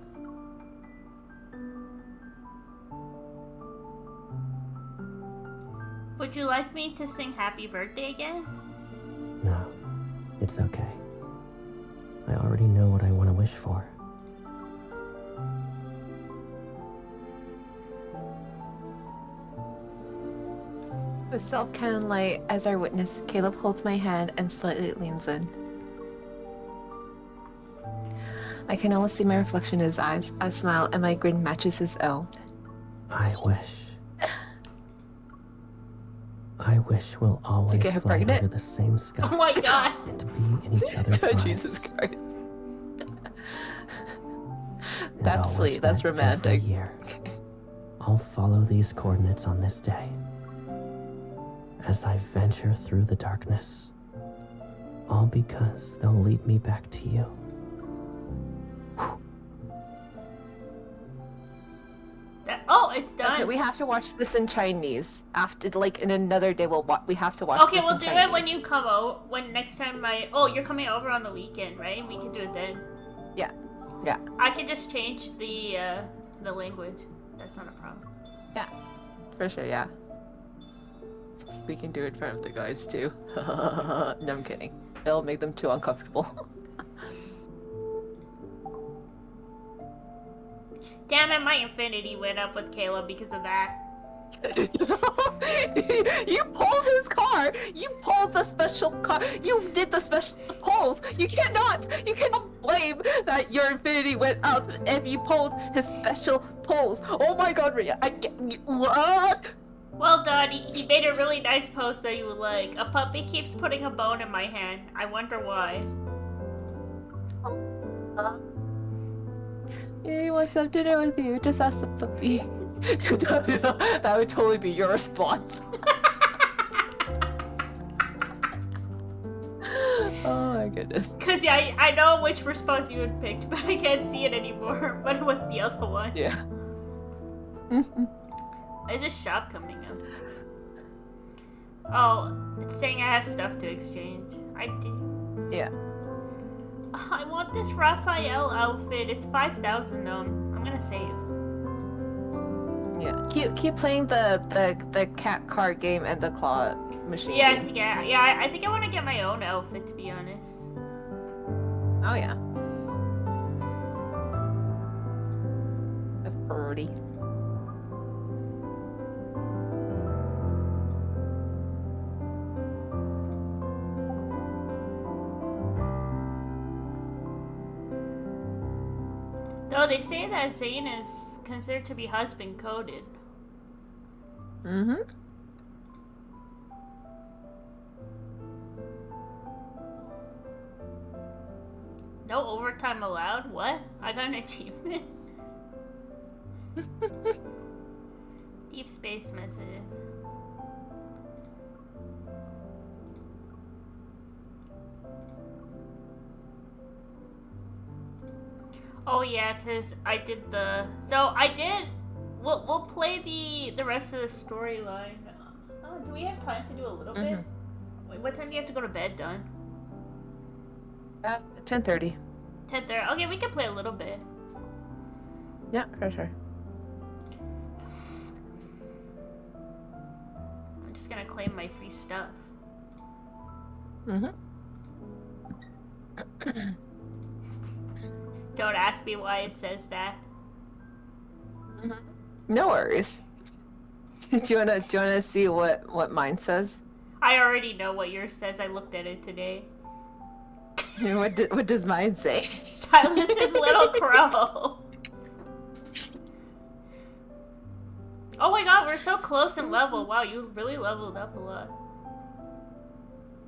Would you like me to sing happy birthday again? No, it's okay. I already know what I want to wish for. With self-cannon light as our witness, Caleb holds my hand and slightly leans in. I can almost see my reflection in his eyes. I smile and my grin matches his own. I wish we'll always get her fly pregnant? under the same sky Oh my god! and be in each other's lives. Jesus Christ. And That's I'll sweet, wish that's that romantic. Every year. I'll follow these coordinates on this day. As I venture through the darkness, all because they'll lead me back to you. Oh, it's done. Okay, we have to watch this in Chinese. After, like, in another day, we have to watch Okay, this we'll in do Chinese. it when you come out. When next time Oh, you're coming over on the weekend, right? We can do it then. Yeah. Yeah. I can just change the language. That's not a problem. Yeah. For sure, yeah. We can do it in front of the guys, too. No, I'm kidding. It'll make them too uncomfortable. Damn it, my infinity went up with Caleb because of that. You pulled his car! You pulled the special car! You did the special pulls! You cannot blame that your infinity went up if you pulled his special pulls! Oh my god, Rhea, I can't. What? Well done. He made a really nice post that you would like. A puppy keeps putting a bone in my hand. I wonder why. He wants to have dinner with you. Just ask the puppy. That would totally be your response. Oh my goodness. Cause yeah, I know which response you had picked, but I can't see it anymore. But it was the other one. Yeah. Is this shop coming up? Oh, it's saying I have stuff to exchange. I do. Yeah. I want this Raphael outfit. It's 5,000 though. I'm gonna save. Yeah. Keep playing the cat card game and the claw machine Yeah, game. I think I want to get my own outfit, to be honest. Oh yeah. That's pretty. Though they say that Zane is considered to be husband coded. Mm-hmm. No overtime allowed? What? I got an achievement? Deep space messages. Oh yeah, cause I did the. So I did. We'll play the rest of the storyline. Oh, do we have time to do a little bit? Wait, what time do you have to go to bed, Don? 10:30. 10:30. Okay, we can play a little bit. Yeah, for sure. I'm just gonna claim my free stuff. Mm-hmm. Don't ask me why it says that. Mm-hmm. No worries. do you wanna see what mine says? I already know what yours says. I looked at it today. What does mine say? Silas's little crow. Oh my god, we're so close in level. Wow, you really leveled up a lot.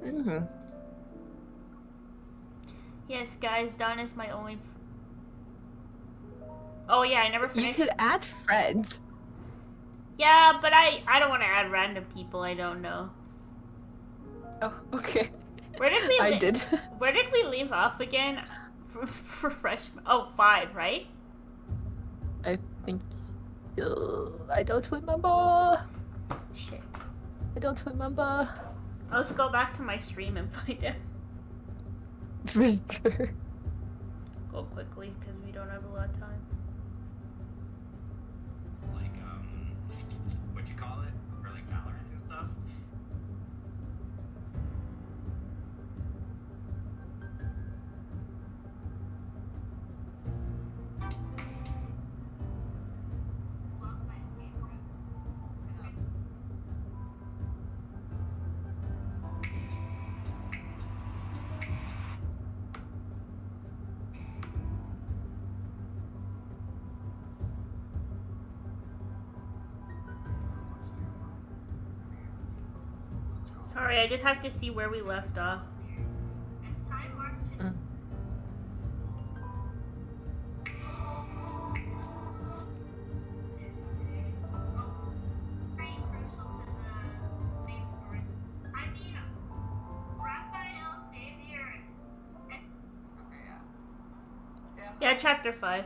Mm-hmm. Yes, guys, Don is my only... Oh yeah, I never finished... You could add friends. Yeah, but I don't want to add random people I don't know. Oh, okay. Where did we I did. Where did we leave off again? For freshman... Oh, 5, right? I think... I don't remember. Shit. I don't remember. Let's go back to my stream and find out. For sure. Go quickly, because we don't have a lot of time. Like, what'd you call it? For like Valorant and stuff? Sorry, I just have to see where we left off. Mm. Yeah, chapter 5.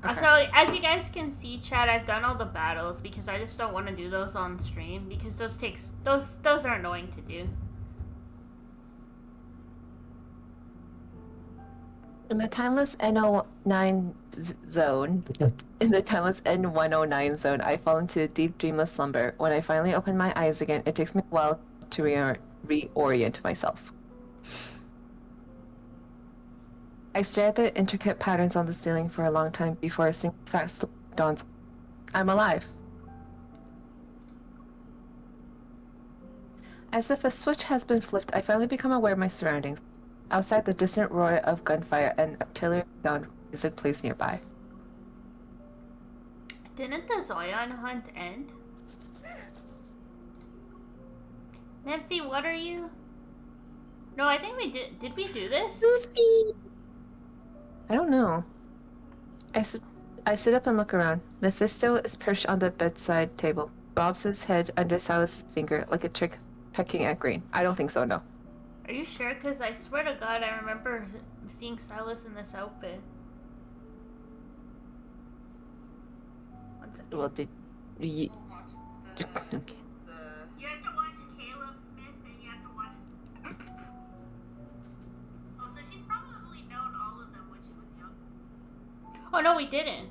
Okay. So, as you guys can see, chat, I've done all the battles because I just don't want to do those on stream because those are annoying to do. In the timeless N09 zone, I fall into a deep dreamless slumber. When I finally open my eyes again, it takes me a while to reorient myself. I stare at the intricate patterns on the ceiling for a long time before a single fact dawns. I'm alive. As if a switch has been flipped, I finally become aware of my surroundings. Outside, the distant roar of gunfire and artillery sound music plays nearby. Didn't the Zion hunt end? Nymphy, what are you? No, I think we did. Did we do this? I don't know. I sit up and look around. Mephisto is perched on the bedside table, bobs his head under Silas's finger like a chick pecking at grain. I don't think so, no. Are you sure? Because I swear to God, I remember seeing Silas in this outfit. One second. Well, did you... Okay. You have to watch Caleb Smith and you have to watch... Oh, so she's probably known all of them when she was young. Oh, no, we didn't.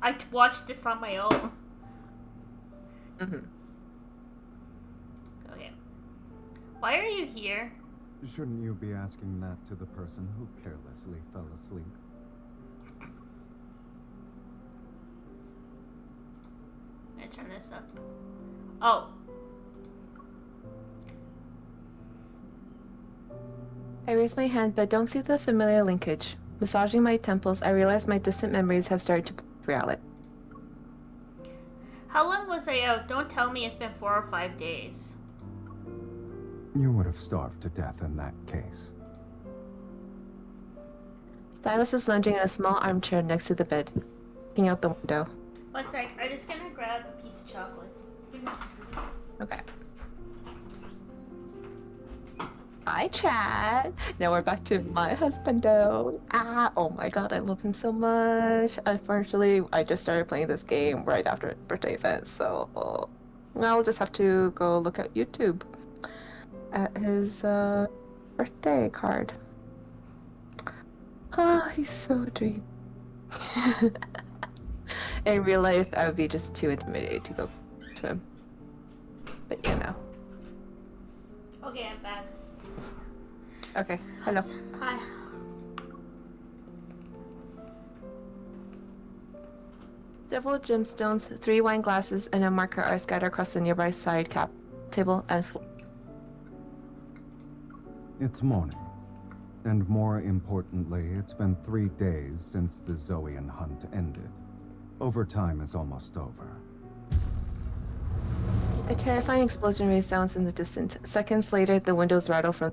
I watched this on my own. Mm-hmm. Okay. Why are you here? Shouldn't you be asking that to the person who carelessly fell asleep? I'm gonna turn this up. Oh. I raise my hand, but don't see the familiar linkage. Massaging my temples, I realize my distant memories have started to reality. How long was I out? Don't tell me it's been 4 or 5 days. You would have starved to death in that case. Silas is lounging in a small armchair next to the bed, looking out the window. One sec, I'm just gonna grab a piece of chocolate. Just give me. Okay. Hi, Chad. Now we're back to my husbando. Oh my god, I love him so much. Unfortunately, I just started playing this game right after his birthday event, so I'll just have to go look at YouTube at his birthday card. Ah, he's so dreamy. In real life, I would be just too intimidated to go to him. But you know. Okay, I'm back. Okay, hello. Hi. Several gemstones, 3 wine glasses, and a marker are scattered across the nearby side cap, table, and floor. It's morning. And more importantly, it's been 3 days since the Zoean hunt ended. Overtime is almost over. A terrifying explosion resounds in the distance. Seconds later, the windows rattle from...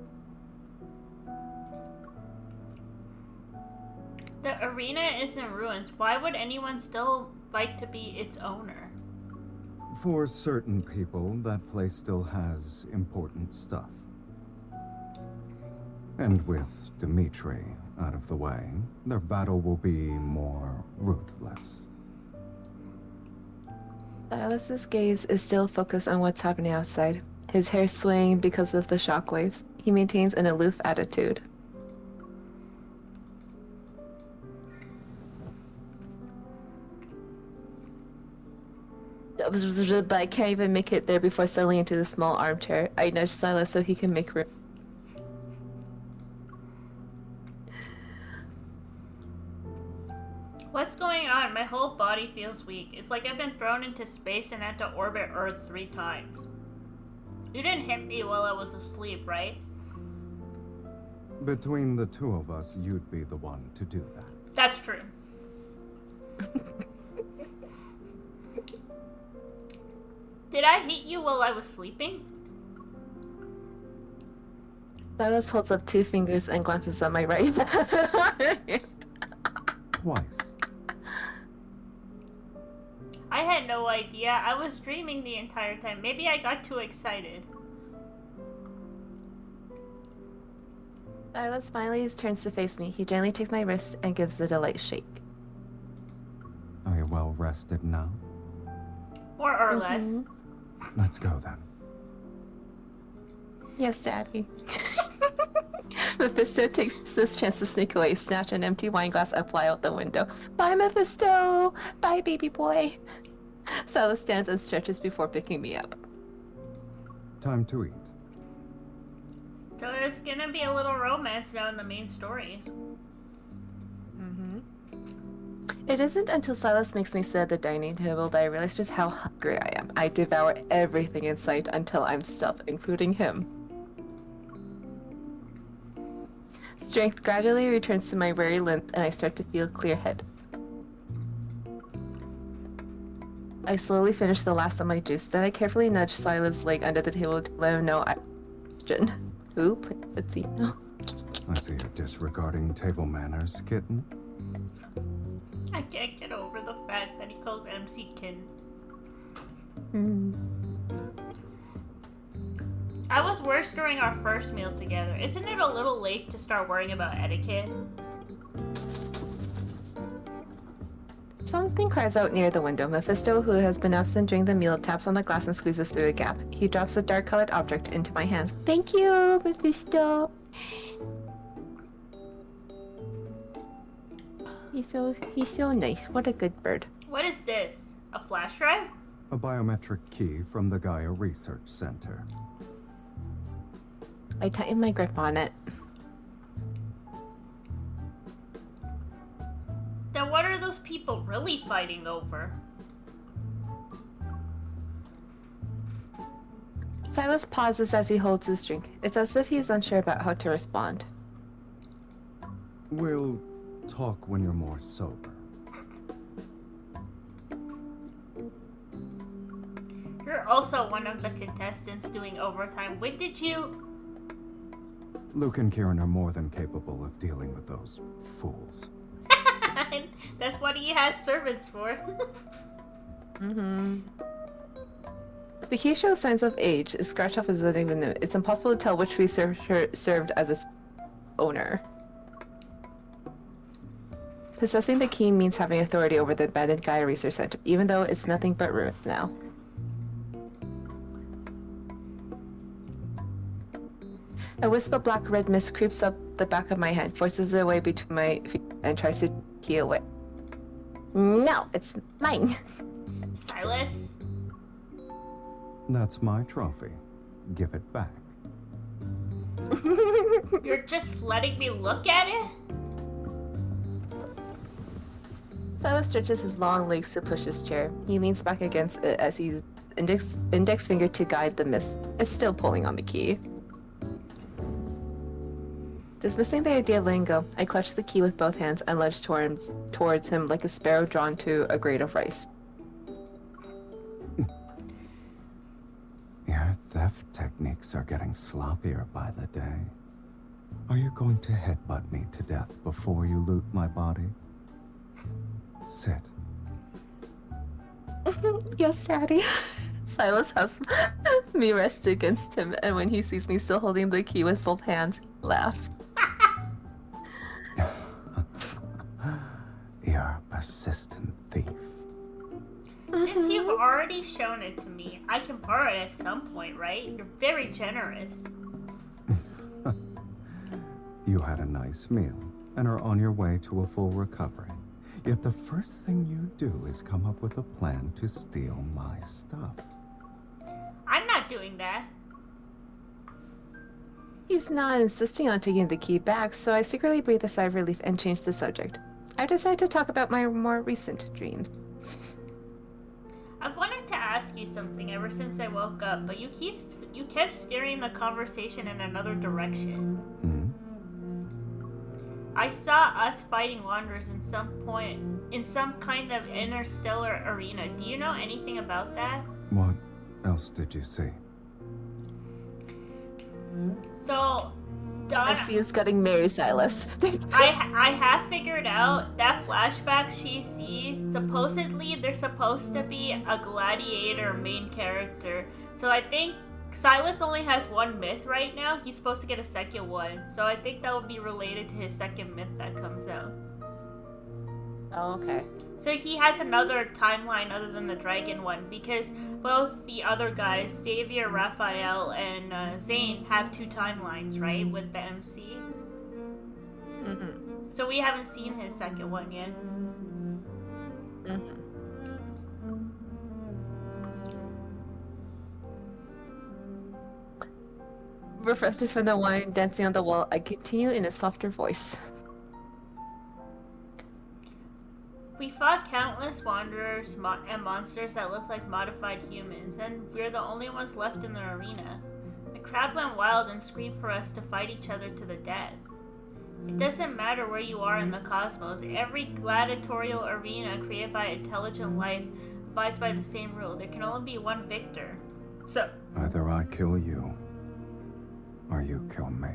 The arena is in ruins. Why would anyone still fight to be its owner? For certain people, that place still has important stuff. And with Dimitri out of the way, their battle will be more ruthless. Silas's gaze is still focused on what's happening outside. His hair swaying because of the shockwaves. He maintains an aloof attitude. But I can't even make it there before settling into the small armchair. I nudge Silas so he can make room. What's going on? My whole body feels weak. It's like I've been thrown into space and had to orbit Earth 3 times. You didn't hit me while I was asleep, right? Between the two of us, you'd be the one to do that. That's true. Did I hit you while I was sleeping? Silas holds up 2 fingers and glances at my right. Twice. I had no idea. I was dreaming the entire time. Maybe I got too excited. Silas finally turns to face me. He gently takes my wrist and gives it a light shake. Are you well rested now? More or less. Let's go then. Yes, Daddy. Mephisto takes this chance to sneak away, snatch an empty wine glass, and fly out the window. Bye, Mephisto! Bye, baby boy! Silas stands and stretches before picking me up. Time to eat. So there's gonna be a little romance now in the main stories. It isn't until Silas makes me sit at the dining table that I realize just how hungry I am. I devour everything in sight until I'm stuffed, including him. Strength gradually returns to my very limbs and I start to feel clear-headed. I slowly finish the last of my juice, then I carefully nudge Silas' leg under the table to let him know I question. Ooh, let's see. I see you're disregarding table manners, kitten. I can't get over the fact that he calls MC Kin. I was worse during our first meal together. Isn't it a little late to start worrying about etiquette? Something cries out near the window. Mephisto, who has been absent during the meal, taps on the glass and squeezes through the gap. He drops a dark-colored object into my hand. Thank you, Mephisto! He's so nice. What a good bird. What is this? A flash drive? A biometric key from the Gaia Research Center. I tighten my grip on it. Then what are those people really fighting over? Silas pauses as he holds his drink. It's as if he's unsure about how to respond. We'll talk when you're more sober. You're also one of the contestants doing overtime. When did you... Luke and Kieran are more than capable of dealing with those fools. That's what he has servants for. Mm-hmm. The key shows signs of age. Scratch off isn't even... It's impossible to tell which researcher served as its owner. Possessing the key means having authority over the abandoned Gaia Research Center, even though it's nothing but ruins now. A wisp of black-red mist creeps up the back of my head, forces it away between my feet, and tries to key away. No, it's mine. Silas? That's my trophy. Give it back. You're just letting me look at it? Silas stretches his long legs to push his chair. He leans back against it as his index finger to guide the mist. Is still pulling on the key. Dismissing the idea of letting go, I clutch the key with both hands and lunge towards him like a sparrow drawn to a grate of rice. Your theft techniques are getting sloppier by the day. Are you going to headbutt me to death before you loot my body? Sit. Yes, Daddy. Silas has me rest against him, and when he sees me still holding the key with both hands, he laughs. You're a persistent thief. Since you've already shown it to me, I can borrow it at some point, right? You're very generous. You had a nice meal and are on your way to a full recovery. Yet the first thing you do is come up with a plan to steal my stuff. I'm not doing that. He's not insisting on taking the key back, so I secretly breathe a sigh of relief and change the subject. I decide to talk about my more recent dreams. I've wanted to ask you something ever since I woke up, but you kept steering the conversation in another direction. I saw us fighting wanderers in some kind of interstellar arena. Do you know anything about that? What else did you see? So, Donna, I see us getting married, Silas. I have figured out that flashback she sees, supposedly there's supposed to be a gladiator main character. So I think Silas only has one myth right now. He's supposed to get a second one. So I think that would be related to his second myth that comes out. Oh, okay. So he has another timeline other than the dragon one, because both the other guys, Xavier, Raphael, and Zane, have two timelines, right, with the MC? Mm-hmm. So we haven't seen his second one yet. Mm-hmm. Reflected from the wine dancing on the wall, I continue in a softer voice. We fought countless wanderers and monsters that looked like modified humans, and we're the only ones left in the arena. The crowd went wild and screamed for us to fight each other to the death. It doesn't matter where you are in the cosmos, every gladiatorial arena created by intelligent life abides by the same rule. There can only be one victor. So, Either I kill you, or you kill me.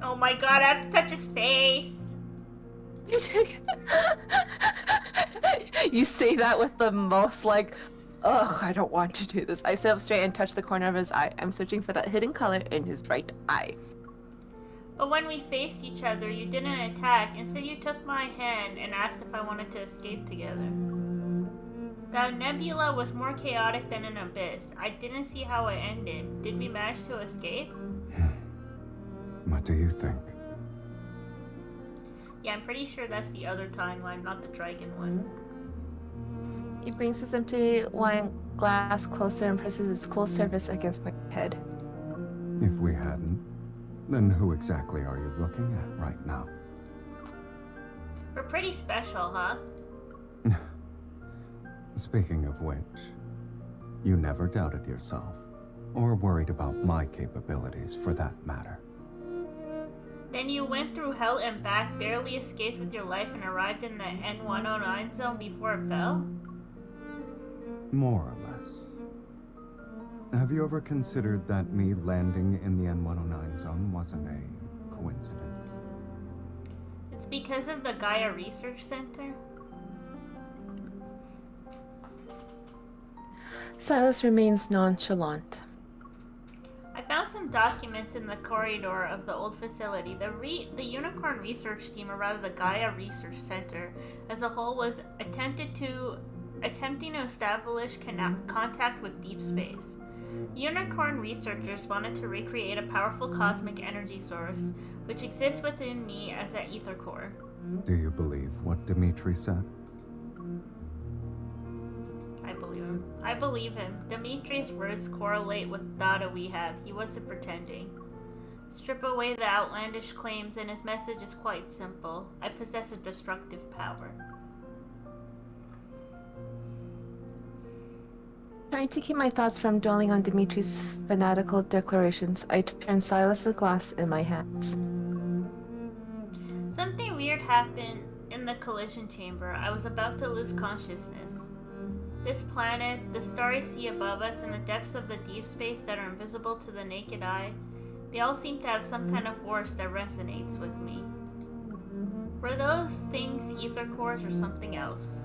oh my god, I have to touch his face! You say that with the most like, ugh, I don't want to do this. I sit up straight and touch the corner of his eye. I'm searching for that hidden color in his right eye. But when we faced each other, you didn't attack. Instead, you took my hand and asked if I wanted to escape together. That nebula was more chaotic than an abyss. I didn't see how it ended. Did we manage to escape? What do you think? Yeah, I'm pretty sure that's the other timeline, not the dragon one. He brings his empty wine glass closer and presses its cool surface against my head. If we hadn't, then who exactly are you looking at right now? We're pretty special, huh? Speaking of which, you never doubted yourself, or worried about my capabilities for that matter. Then you went through hell and back, barely escaped with your life, and arrived in the N109 zone before it fell? More or less. Have you ever considered that me landing in the N109 zone wasn't a coincidence? It's because of the Gaia Research Center? Silas remains nonchalant. I found some documents in the corridor of the old facility. The Unicorn Research Team, or rather the Gaia Research Center, as a whole was attempting to establish contact with deep space. Unicorn researchers wanted to recreate a powerful cosmic energy source, which exists within me as an ether core. Do you believe what Dimitri said? I believe him. Dimitri's words correlate with data we have. He wasn't pretending. Strip away the outlandish claims and his message is quite simple. I possess a destructive power. Trying to keep my thoughts from dwelling on Dimitri's fanatical declarations, I turned Silas's glass in my hands. Something weird happened in the collision chamber. I was about to lose consciousness. This planet, the starry sea above us, and the depths of the deep space that are invisible to the naked eye, they all seem to have some kind of force that resonates with me. Were those things ether cores or something else?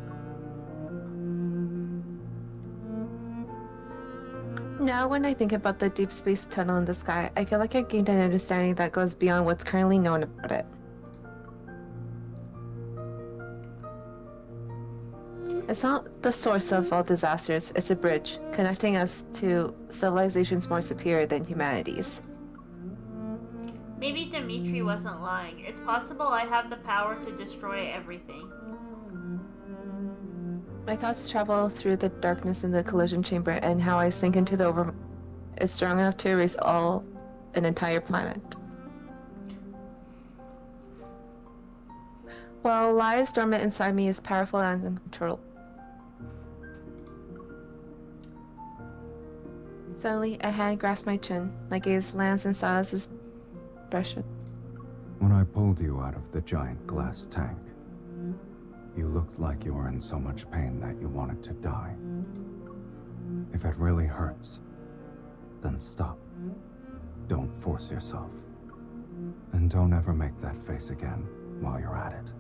Now when I think about the deep space tunnel in the sky, I feel like I've gained an understanding that goes beyond what's currently known about it. It's not the source of all disasters, it's a bridge, connecting us to civilizations more superior than humanity's. Maybe Dimitri wasn't lying. It's possible I have the power to destroy everything. My thoughts travel through the darkness in the collision chamber, and how I sink into the overworld is strong enough to erase an entire planet. While lies dormant inside me is powerful and uncontrollable. Suddenly, a hand grasps my chin. My gaze lands in Silas's expression. When I pulled you out of the giant glass tank, you looked like you were in so much pain that you wanted to die. If it really hurts, then stop. Don't force yourself. And don't ever make that face again while you're at it.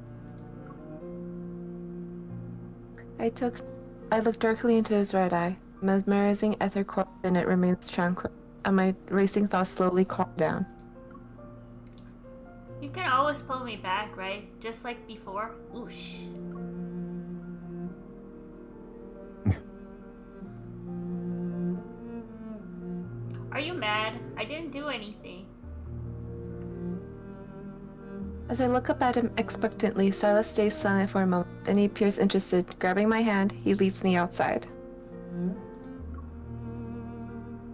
I looked directly into his red eye. Mesmerizing ether core in it remains tranquil, and my racing thoughts slowly calm down. You can always pull me back, right? Just like before? Oosh. Are you mad? I didn't do anything. As I look up at him expectantly, Silas stays silent for a moment, then he appears interested. Grabbing my hand, he leads me outside.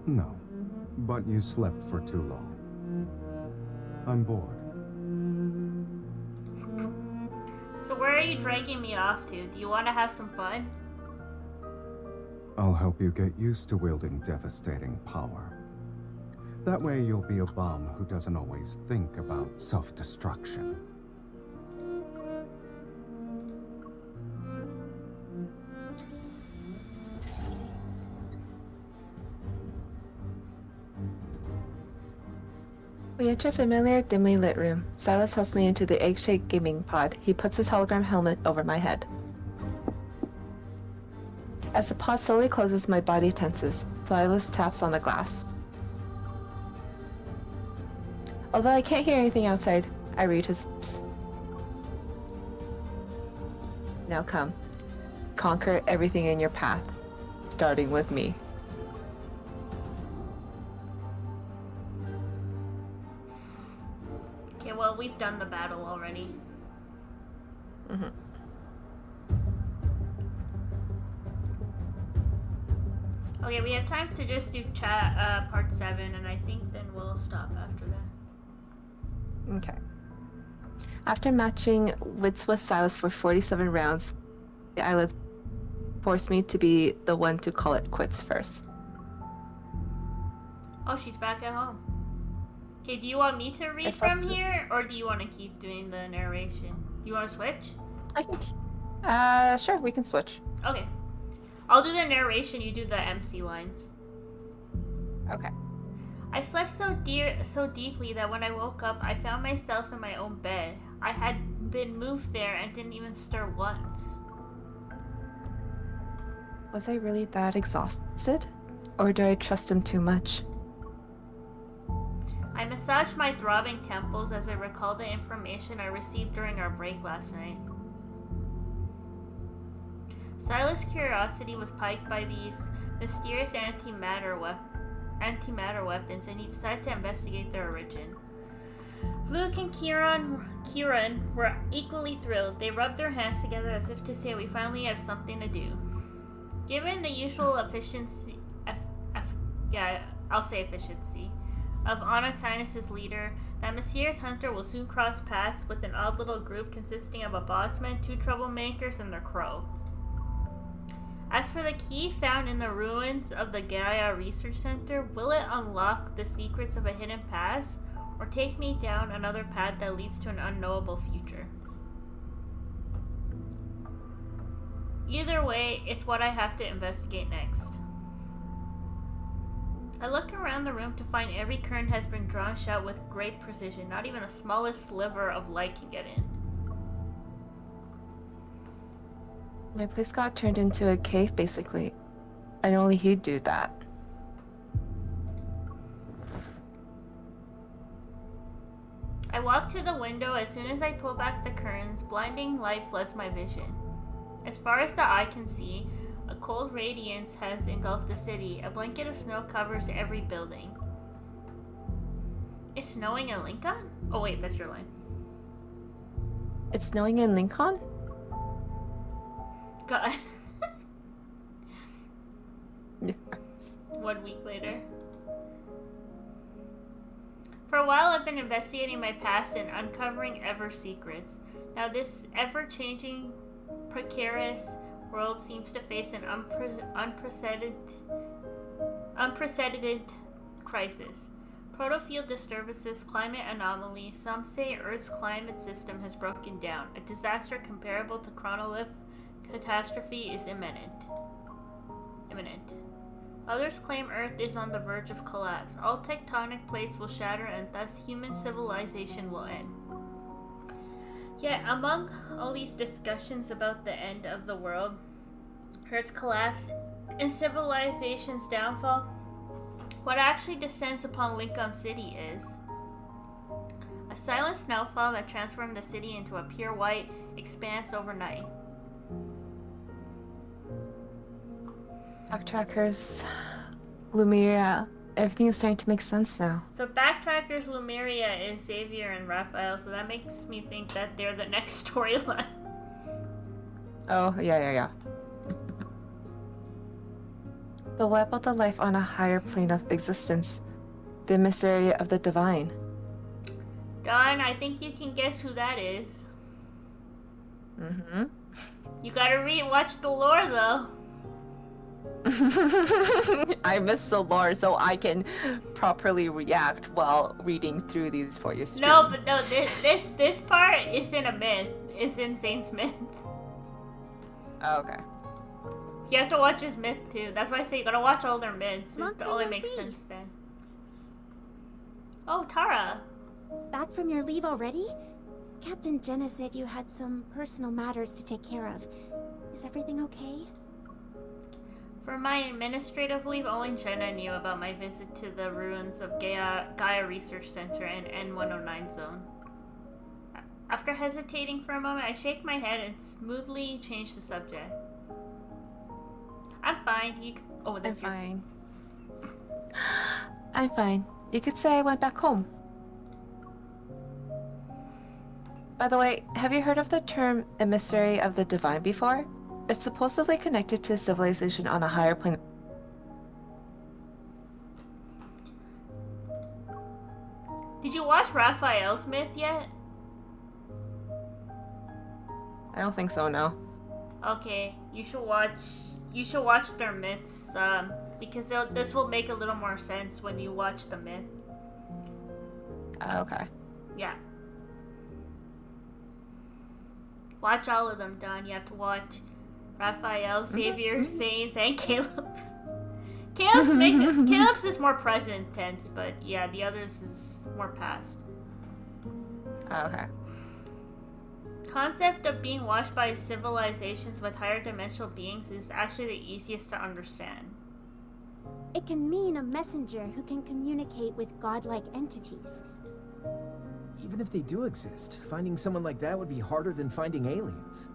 No, but you slept for too long. I'm bored. So where are you dragging me off to? Do you want to have some fun? I'll help you get used to wielding devastating power. That way you'll be a bomb who doesn't always think about self-destruction. We enter a familiar, dimly lit room. Silas helps me into the egg-shaped gaming pod. He puts his hologram helmet over my head. As the pod slowly closes, my body tenses. Silas taps on the glass. Although I can't hear anything outside, I read his lips. Now come. Conquer everything in your path, starting with me. Okay, well, we've done the battle already. Mm-hmm. Okay, we have time to just do chat part 7, and I think then we'll stop after that. Okay. After matching wits with Silas for 47 rounds, the eyelids forced me to be the one to call it quits first. Oh, she's back at home. Okay, do you want me to read from here, or do you want to keep doing the narration? Do you want to switch? I can. Sure, we can switch. Okay. I'll do the narration, you do the MC lines. Okay. I slept so deeply that when I woke up, I found myself in my own bed. I had been moved there and didn't even stir once. Was I really that exhausted? Or do I trust him too much? I massaged my throbbing temples as I recalled the information I received during our break last night. Silas' curiosity was piqued by these mysterious antimatter weapons, and he decided to investigate their origin. Luke and Kieran were equally thrilled. They rubbed their hands together as if to say, we finally have something to do. Given the usual efficiency of Anna Kindness's leader, that mysterious hunter will soon cross paths with an odd little group consisting of a bossman, 2 troublemakers, and their crow. As for the key found in the ruins of the Gaia Research Center, will it unlock the secrets of a hidden past, or take me down another path that leads to an unknowable future? Either way, it's what I have to investigate next. I look around the room to find every curtain has been drawn shut with great precision. Not even the smallest sliver of light can get in. My place got turned into a cave, basically. And only he'd do that. I walk to the window. As soon as I pull back the curtains, blinding light floods my vision. As far as the eye can see, a cold radiance has engulfed the city. A blanket of snow covers every building. It's snowing in Lincoln? Oh wait, that's your line. It's snowing in Lincoln? God. Yeah. 1 week later. For a while I've been investigating my past and uncovering ever secrets. Now this ever-changing, precarious world seems to face an unprecedented crisis. Protofield disturbances, climate anomaly. Some say Earth's climate system has broken down. A disaster comparable to chronolith catastrophe is imminent. Others claim Earth is on the verge of collapse. All tectonic plates will shatter and thus human civilization will end. Yet among all these discussions about the end of the world, Earth's collapse, and civilization's downfall, what actually descends upon Lincoln City is a silent snowfall that transformed the city into a pure white expanse overnight. Backtrackers, Lumiere, everything is starting to make sense now. So Backtrackers, Lumeria is Xavier and Raphael, so that makes me think that they're the next storyline. Oh, yeah. But what about the life on a higher plane of existence? The mystery of the divine? Don, I think you can guess who that is. Mm-hmm. You gotta watch the lore, though. I miss the lore so I can properly react while reading through these for your stream. No, this part is in a myth. It's in Saint's myth. Oh, okay. You have to watch his myth too. That's why I say you gotta watch all their myths. Long It time only no makes see. sense then. Oh, Tara. Back from your leave already? Captain Jenna said you had some personal matters to take care of. Is everything okay? For my administrative leave, only Jenna knew about my visit to the ruins of Gaia Research Center and N109 zone. After hesitating for a moment, I shake my head and smoothly change the subject. I'm fine. That's I'm fine. I'm fine. You could say I went back home. By the way, have you heard of the term emissary of the divine before? It's supposedly connected to civilization on a higher plane. Did you watch Raphael's myth yet? I don't think so, no. Okay, you should watch their myths, because this will make a little more sense when you watch the myth. Okay. Yeah. Watch all of them, Don. You have to watch Raphael, Xavier, Saints, and Caleb's. Caleb's is more present tense, but yeah, the others is more past. Okay. Concept of being watched by civilizations with higher dimensional beings is actually the easiest to understand. It can mean a messenger who can communicate with godlike entities. Even if they do exist, finding someone like that would be harder than finding aliens.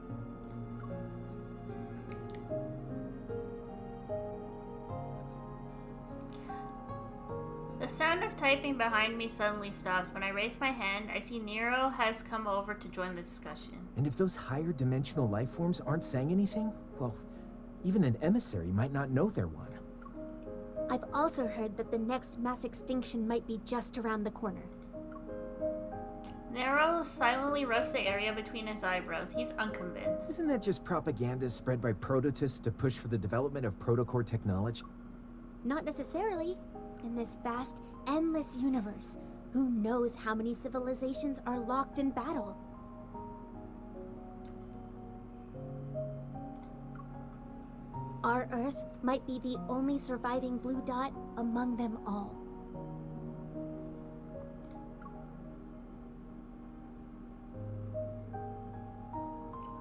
The sound of typing behind me suddenly stops. When I raise my hand, I see Nero has come over to join the discussion. And if those higher dimensional life forms aren't saying anything, well, even an emissary might not know they're one. I've also heard that the next mass extinction might be just around the corner. Nero silently rubs the area between his eyebrows. He's unconvinced. Isn't that just propaganda spread by prototists to push for the development of protocore technology? Not necessarily. In this vast, endless universe, who knows how many civilizations are locked in battle? Our Earth might be the only surviving blue dot among them all.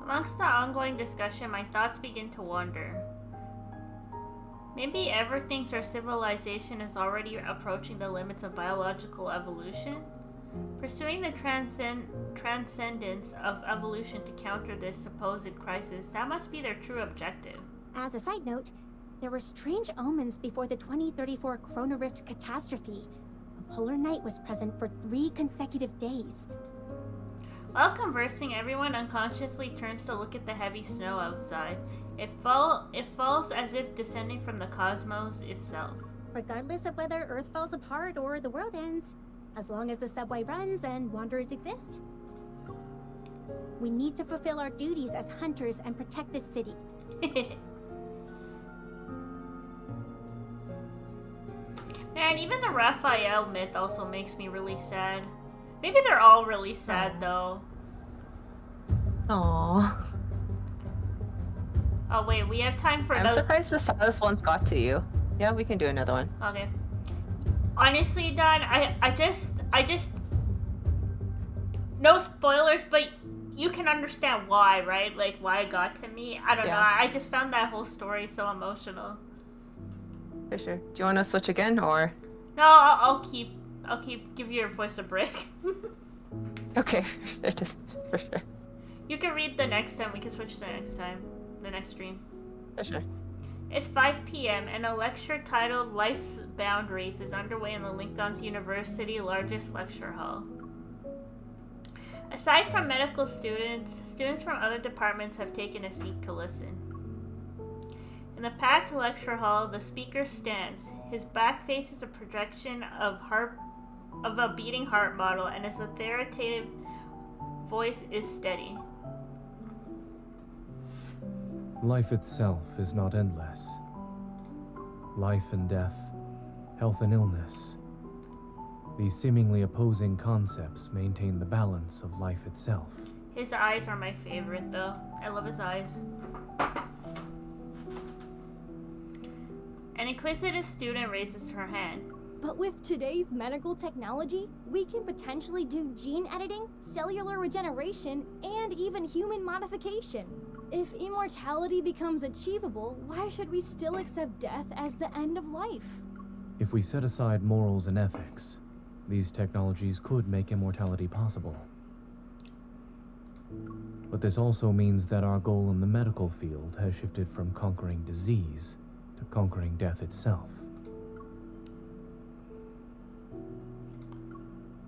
Amongst the ongoing discussion, my thoughts begin to wander. Maybe Ever thinks our civilization is already approaching the limits of biological evolution? Pursuing the transcendence of evolution to counter this supposed crisis, that must be their true objective. As a side note, there were strange omens before the 2034 Chronorift catastrophe. A polar night was present for 3 consecutive days. While conversing, everyone unconsciously turns to look at the heavy snow outside. It falls as if descending from the cosmos itself. Regardless of whether Earth falls apart or the world ends, as long as the subway runs and wanderers exist. We need to fulfill our duties as hunters and protect this city. Man, even the Raphael myth also makes me really sad. Maybe they're all really sad, though. Aww. Oh, wait, we have time for I'm surprised the saddest one's got to you. Yeah, we can do another one. Okay. Honestly, Don, I just... No spoilers, but you can understand why, right? Like, why it got to me. I don't know. I just found that whole story so emotional. For sure. Do you want to switch again, or...? No, I'll keep give your voice a break. Okay, just for sure. You can read the next time. We can switch to the next time. The next stream. For sure. It's 5 p.m. and a lecture titled Life's Boundaries is underway in the Lincoln's University largest lecture hall. Aside from medical students from other departments have taken a seat to listen. In the packed lecture hall, the speaker stands. His back faces a projection of a beating heart model, and his authoritative voice is steady. Life itself is not endless. Life and death, health and illness. These seemingly opposing concepts maintain the balance of life itself. His eyes are my favorite, though. I love his eyes. An inquisitive student raises her hand. But with today's medical technology, we can potentially do gene editing, cellular regeneration, and even human modification. If immortality becomes achievable, why should we still accept death as the end of life? If we set aside morals and ethics, these technologies could make immortality possible. But this also means that our goal in the medical field has shifted from conquering disease to conquering death itself.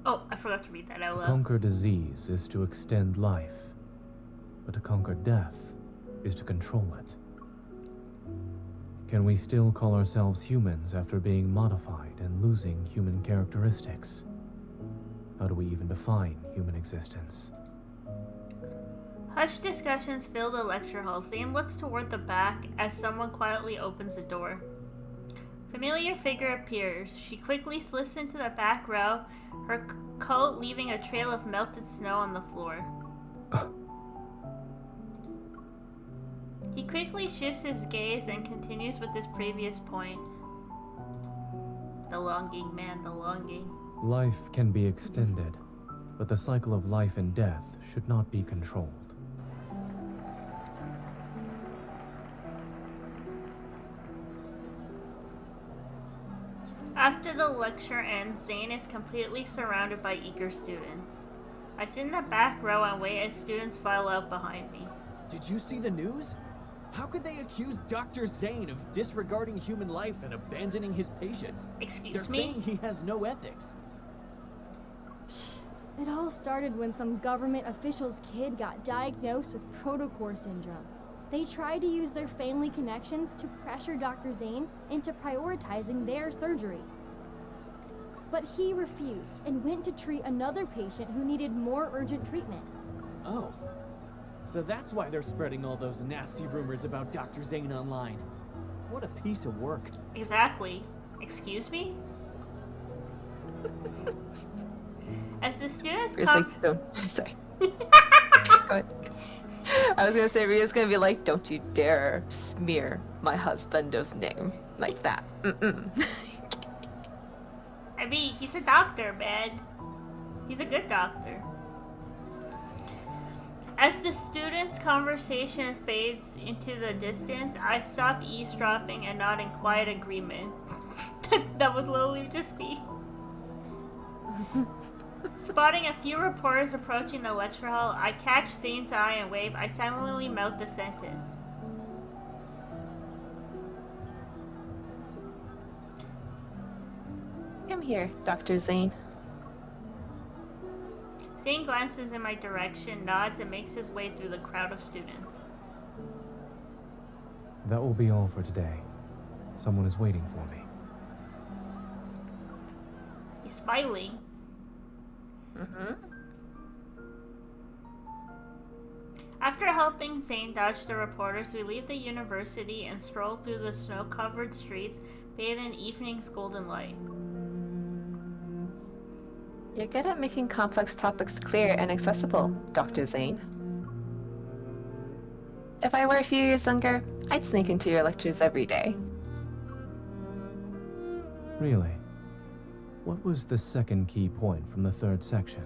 Oh, I forgot to read that out loud. To conquer disease is to extend life, but to conquer death is to control it. Can we still call ourselves humans after being modified and losing human characteristics? How do we even define human existence? Hushed discussions fill the lecture hall. Zane looks toward the back as someone quietly opens the door. Familiar figure appears. She quickly slips into the back row, her coat leaving a trail of melted snow on the floor. He quickly shifts his gaze and continues with his previous point. The longing, man, the longing. Life can be extended, but the cycle of life and death should not be controlled. After the lecture ends, Zane is completely surrounded by eager students. I sit in the back row and wait as students file out behind me. Did you see the news? How could they accuse Dr. Zane of disregarding human life and abandoning his patients? Excuse me? They're saying he has no ethics. It all started when some government official's kid got diagnosed with protocore syndrome. They tried to use their family connections to pressure Dr. Zane into prioritizing their surgery. But he refused and went to treat another patient who needed more urgent treatment. Oh. So that's why they're spreading all those nasty rumors about Dr. Zane online. What a piece of work. Exactly. Excuse me? As the students come... Sorry. Go ahead. I was gonna say, Ria's gonna be like, don't you dare smear my husbando's name like that. I mean, he's a doctor, man. He's a good doctor. As the students' conversation fades into the distance, I stop eavesdropping and nod in quiet agreement. That was literally just me. Spotting a few reporters approaching the lecture hall, I catch Zane's eye and wave. I silently mouth the sentence. Come here, Dr. Zane. Zane glances in my direction, nods, and makes his way through the crowd of students. That will be all for today. Someone is waiting for me. He's smiling. After helping Zane dodge the reporters, we leave the university and stroll through the snow-covered streets, bathed in evening's golden light. You're good at making complex topics clear and accessible, Dr. Zane. If I were a few years younger, I'd sneak into your lectures every day. Really? What was the second key point from the third section?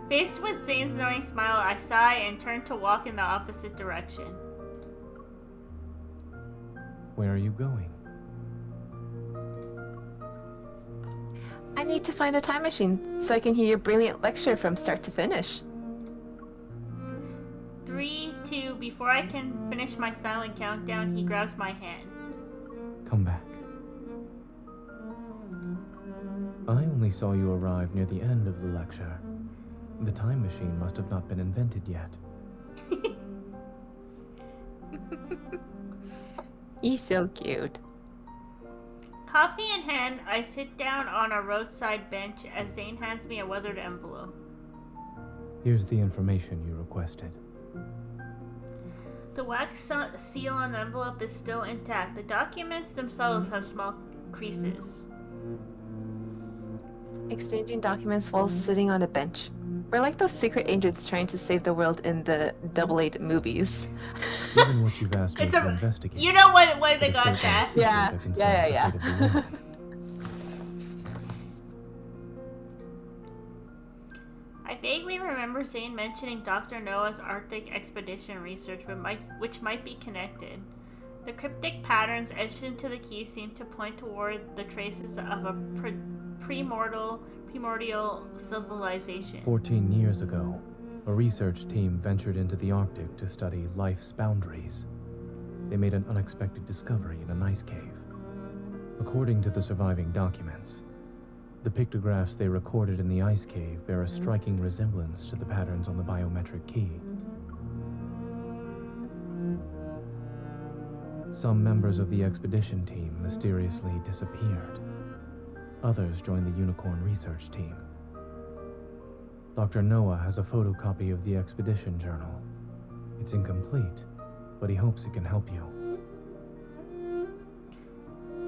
Faced with Zane's knowing smile, I sigh and turn to walk in the opposite direction. Where are you going? I need to find a time machine so I can hear your brilliant lecture from start to finish. 3, 2, before I can finish my silent countdown, he grabs my hand. Come back. I only saw you arrive near the end of the lecture. The time machine must have not been invented yet. He's so cute. Coffee in hand, I sit down on a roadside bench as Zane hands me a weathered envelope. Here's the information you requested. The wax seal on the envelope is still intact. The documents themselves have small creases. Exchanging documents while sitting on a bench. We're like those secret agents trying to save the world in the double-8 movies. Given what you've asked me to investigate. You know why they got that? Yeah. I vaguely remember Zane mentioning Dr. Noah's Arctic expedition research, which might be connected. The cryptic patterns etched into the key seem to point toward the traces of a primordial civilization. 14 years ago, a research team ventured into the Arctic to study life's boundaries. They made an unexpected discovery in an ice cave. According to the surviving documents, the pictographs they recorded in the ice cave bear a striking resemblance to the patterns on the biometric key. Some members of the expedition team mysteriously disappeared. Others joined the Unicorn research team. Dr. Noah has a photocopy of the expedition journal. It's incomplete, but he hopes it can help you.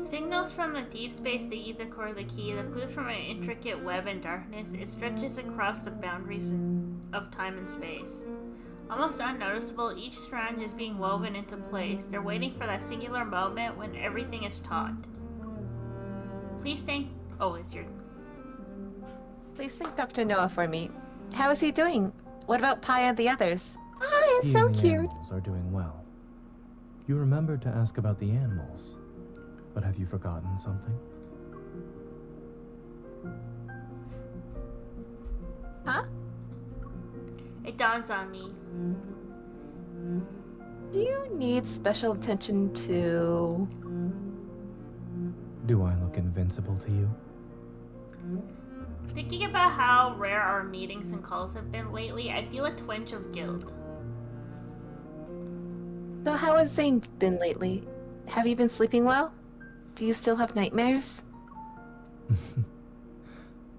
Signals from the deep space, the ether core, the key, the clues from an intricate web in darkness, it stretches across the boundaries of time and space. Almost unnoticeable, each strand is being woven into place. They're waiting for that singular moment when everything is taut. Please thank... Oh, it's your... Please thank Dr. Noah for me. How is he doing? What about Pi and the others? Ah, it's He so and the cute. animals are doing well. You remembered to ask about the animals, but have you forgotten something? Huh? It dawns on me. Do you need special attention to... Do I look invincible to you? Thinking about how rare our meetings and calls have been lately, I feel a twinge of guilt. So how has Zane been lately? Have you been sleeping well? Do you still have nightmares?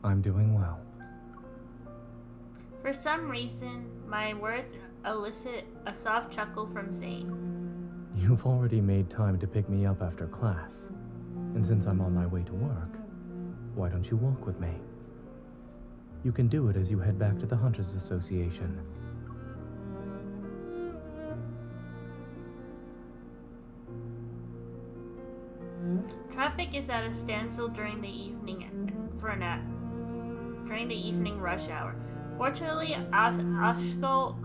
I'm doing well. For some reason, my words elicit a soft chuckle from Zane. You've already made time to pick me up after class. And since I'm on my way to work, why don't you walk with me? You can do it as you head back to the Hunters Association. Traffic is at a standstill during the evening rush hour. Fortunately, Asko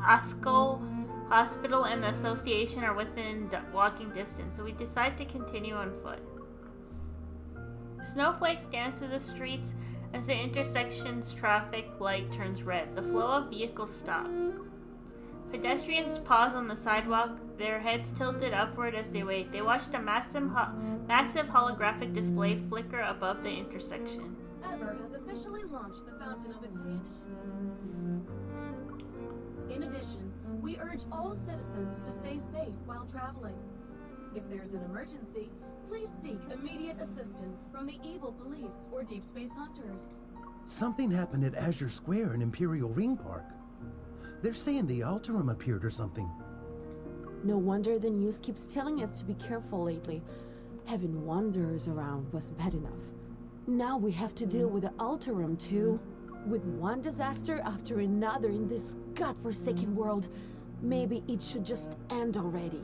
Hospital and the association are within walking distance, so we decide to continue on foot. Snowflakes dance through the streets as the intersection's traffic light turns red. The flow of vehicles stop. Pedestrians pause on the sidewalk, their heads tilted upward as they wait. They watch the massive holographic display flicker above the intersection. Ever has officially launched the Fountain of Itay initiative. In addition, we urge all citizens to stay safe while traveling. If there's an emergency, please seek immediate assistance from the evil police or deep space hunters. Something happened at Azure Square in Imperial Ring Park. They're saying the Alterum appeared or something. No wonder the news keeps telling us to be careful lately. Having wanderers around was bad enough. Now we have to deal with the Alterum too. With one disaster after another in this godforsaken world, maybe it should just end already.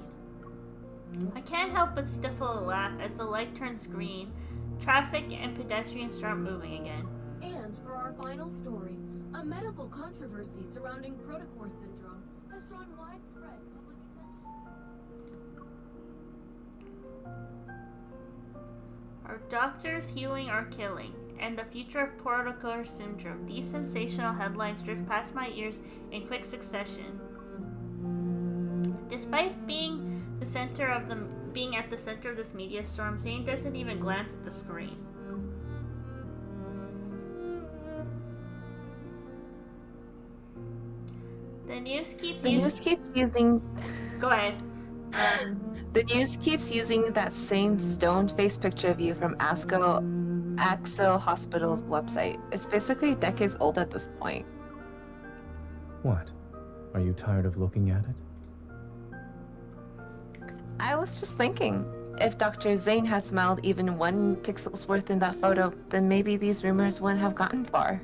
I can't help but stifle a laugh as the light turns green. Traffic and pedestrians start moving again. And for our final story, a medical controversy surrounding protocore syndrome has drawn widespread public attention. Are doctors healing or killing? And the future of protocore syndrome. These sensational headlines drift past my ears in quick succession. Despite being at the center of this media storm, Zane doesn't even glance at the screen. The news keeps using... Go ahead. The news keeps using that same stone-faced picture of you from Axo Hospital's website. It's basically decades old at this point. What? Are you tired of looking at it? I was just thinking, if Dr. Zane had smiled even 1 pixel's worth in that photo, then maybe these rumors wouldn't have gotten far.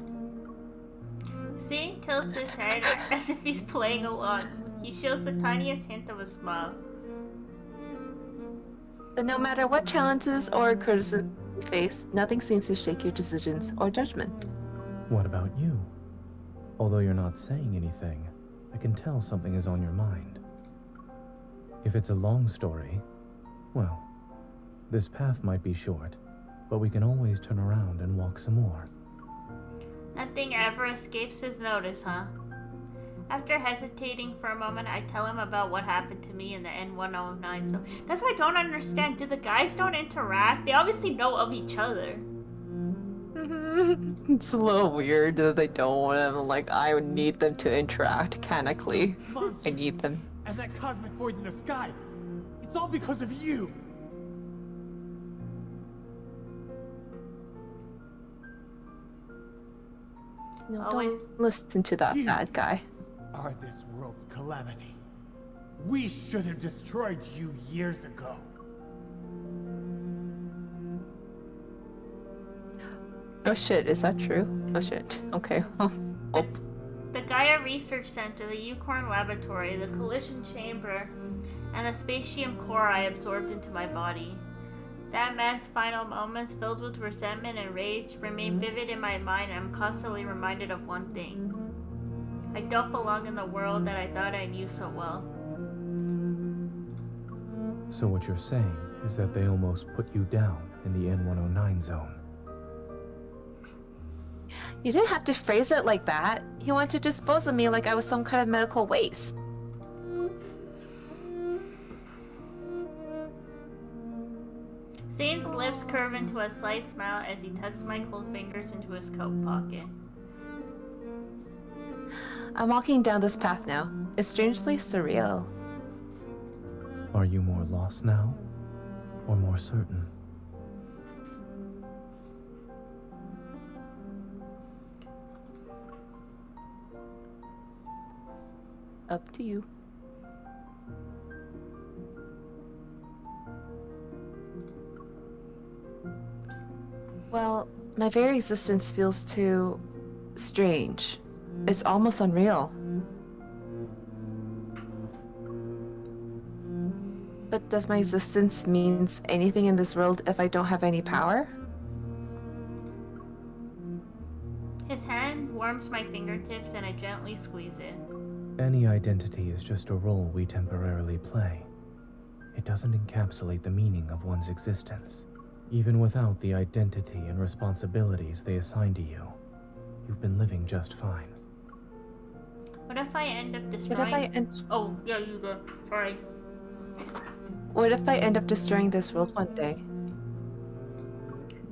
Zane tilts his head as if he's playing along. He shows the tiniest hint of a smile. But no matter what challenges or criticism you face, nothing seems to shake your decisions or judgment. What about you? Although you're not saying anything, I can tell something is on your mind. If it's a long story, well, this path might be short, but we can always turn around and walk some more. Nothing ever escapes his notice, huh? After hesitating for a moment, I tell him about what happened to me in the N109. So that's what I don't understand. Do the guys don't interact? They obviously know of each other. It's a little weird that they don't want them. Like, I would need them to interact mechanically. I need them. And that cosmic void in the sky. It's all because of you. No, don't listen to that bad guy. Are this world's calamity. We should have destroyed you years ago. Oh shit, is that true? Oh shit. Okay. Oh. The Gaia Research Center, the Unicorn Laboratory, the Collision Chamber, and the Spatium Core I absorbed into my body. That man's final moments, filled with resentment and rage, remain vivid in my mind, and I'm constantly reminded of one thing. I don't belong in the world that I thought I knew so well. So what you're saying is that they almost put you down in the N109 zone. You didn't have to phrase it like that. He wanted to dispose of me like I was some kind of medical waste. Zane's lips curve into a slight smile as he tucks my cold fingers into his coat pocket. I'm walking down this path now. It's strangely surreal. Are you more lost now, or more certain? Up to you. Well, my very existence feels too strange. It's almost unreal. But does my existence mean anything in this world if I don't have any power? His hand warms my fingertips and I gently squeeze it. Any identity is just a role we temporarily play. It doesn't encapsulate the meaning of one's existence. Even without the identity and responsibilities they assign to you, you've been living just fine. What if I end up destroying... What if I Oh, yeah, you go. Sorry. What if I end up destroying this world one day?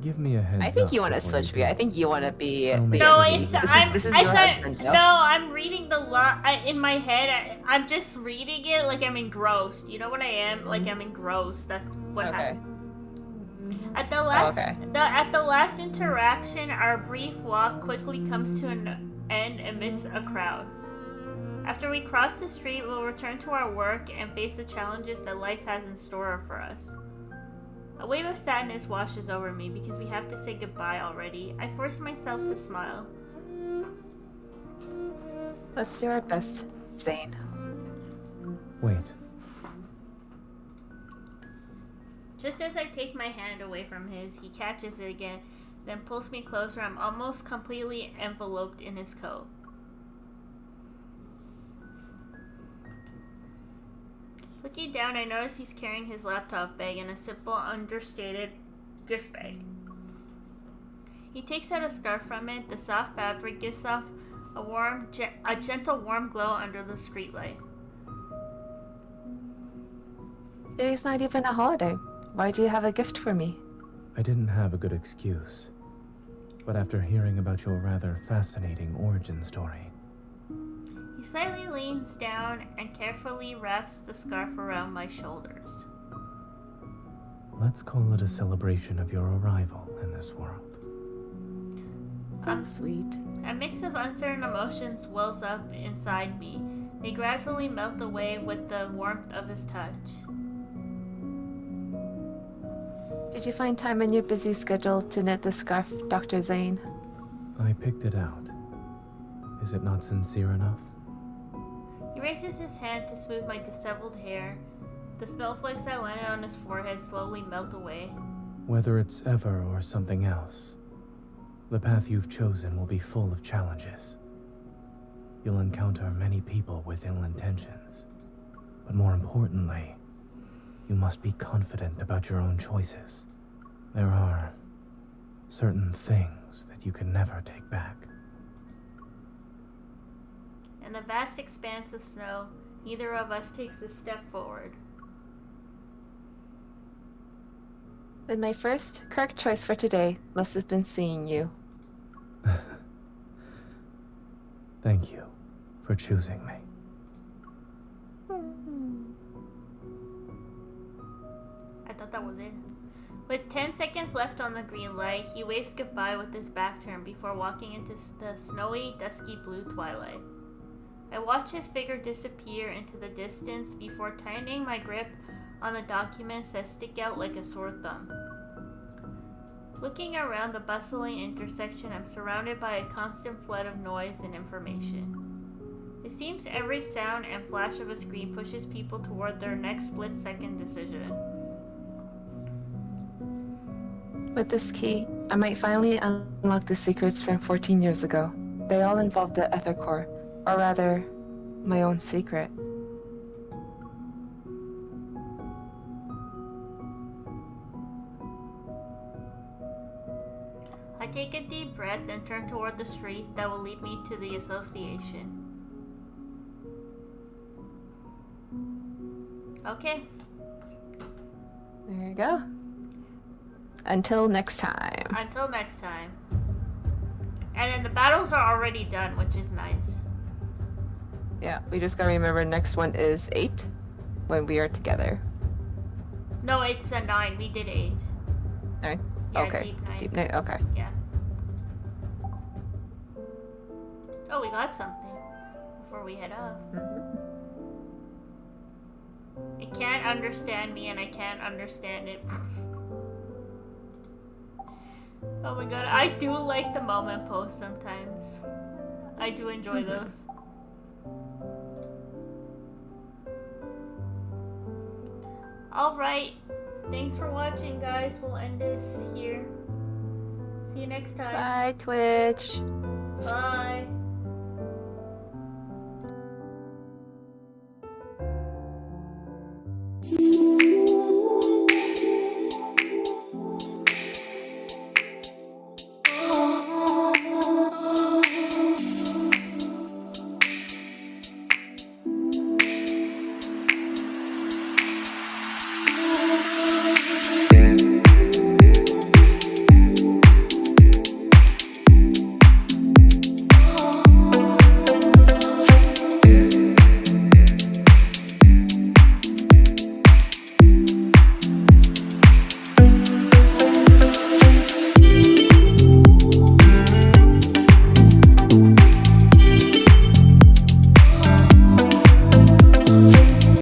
Give me a heads up. I think you want to switch me. I think you want to be the No, entity. it's This is your husband, no, I'm reading the in my head. I'm just reading it like I'm engrossed. You know what I am? Like I'm engrossed. That's what happened. At the last at the last interaction, our brief walk quickly comes to an end amidst a crowd. After we cross the street, we'll return to our work and face the challenges that life has in store for us. A wave of sadness washes over me because we have to say goodbye already. I force myself to smile. Let's do our best, Zane. Wait. Just as I take my hand away from his, he catches it again, then pulls me closer. I'm almost completely enveloped in his coat. Looking down, I notice he's carrying his laptop bag and a simple, understated gift bag. He takes out a scarf from it. The soft fabric gives off a gentle warm glow under the streetlight. Today's not even a holiday. Why do you have a gift for me? I didn't have a good excuse. But after hearing about your rather fascinating origin story... He slightly leans down and carefully wraps the scarf around my shoulders. Let's call it a celebration of your arrival in this world. Sweet. A mix of uncertain emotions wells up inside me. They gradually melt away with the warmth of his touch. Did you find time in your busy schedule to knit the scarf, Dr. Zane? I picked it out. Is it not sincere enough? He raises his hand to smooth my disheveled hair. The snowflakes that landed on his forehead slowly melt away. Whether it's ever or something else, the path you've chosen will be full of challenges. You'll encounter many people with ill intentions. But more importantly, you must be confident about your own choices. There are certain things that you can never take back. In the vast expanse of snow, neither of us takes a step forward. Then my first correct choice for today must have been seeing you. Thank you for choosing me. I thought that was it. With 10 seconds left on the green light, he waves goodbye with his back turned before walking into the snowy, dusky blue twilight. I watch his figure disappear into the distance before tightening my grip on the documents that stick out like a sore thumb. Looking around the bustling intersection, I'm surrounded by a constant flood of noise and information. It seems every sound and flash of a screen pushes people toward their next split-second decision. With this key, I might finally unlock the secrets from 14 years ago. They all involve the Ether Core, or rather, my own secret. I take a deep breath and turn toward the street that will lead me to the association. Okay. There you go. Until next time. Until next time. And then the battles are already done, which is nice. Yeah, we just gotta remember next one is 8 when we are together. No, it's a 9. We did 8. 9? Yeah, okay. Deep 9. Deep 9, okay. Yeah. Oh, we got something before we head off. It can't understand me and I can't understand it. Oh my god, I do like the moment posts sometimes. I do enjoy those. Alright, thanks for watching guys, we'll end this here. See you next time. Bye Twitch. Bye.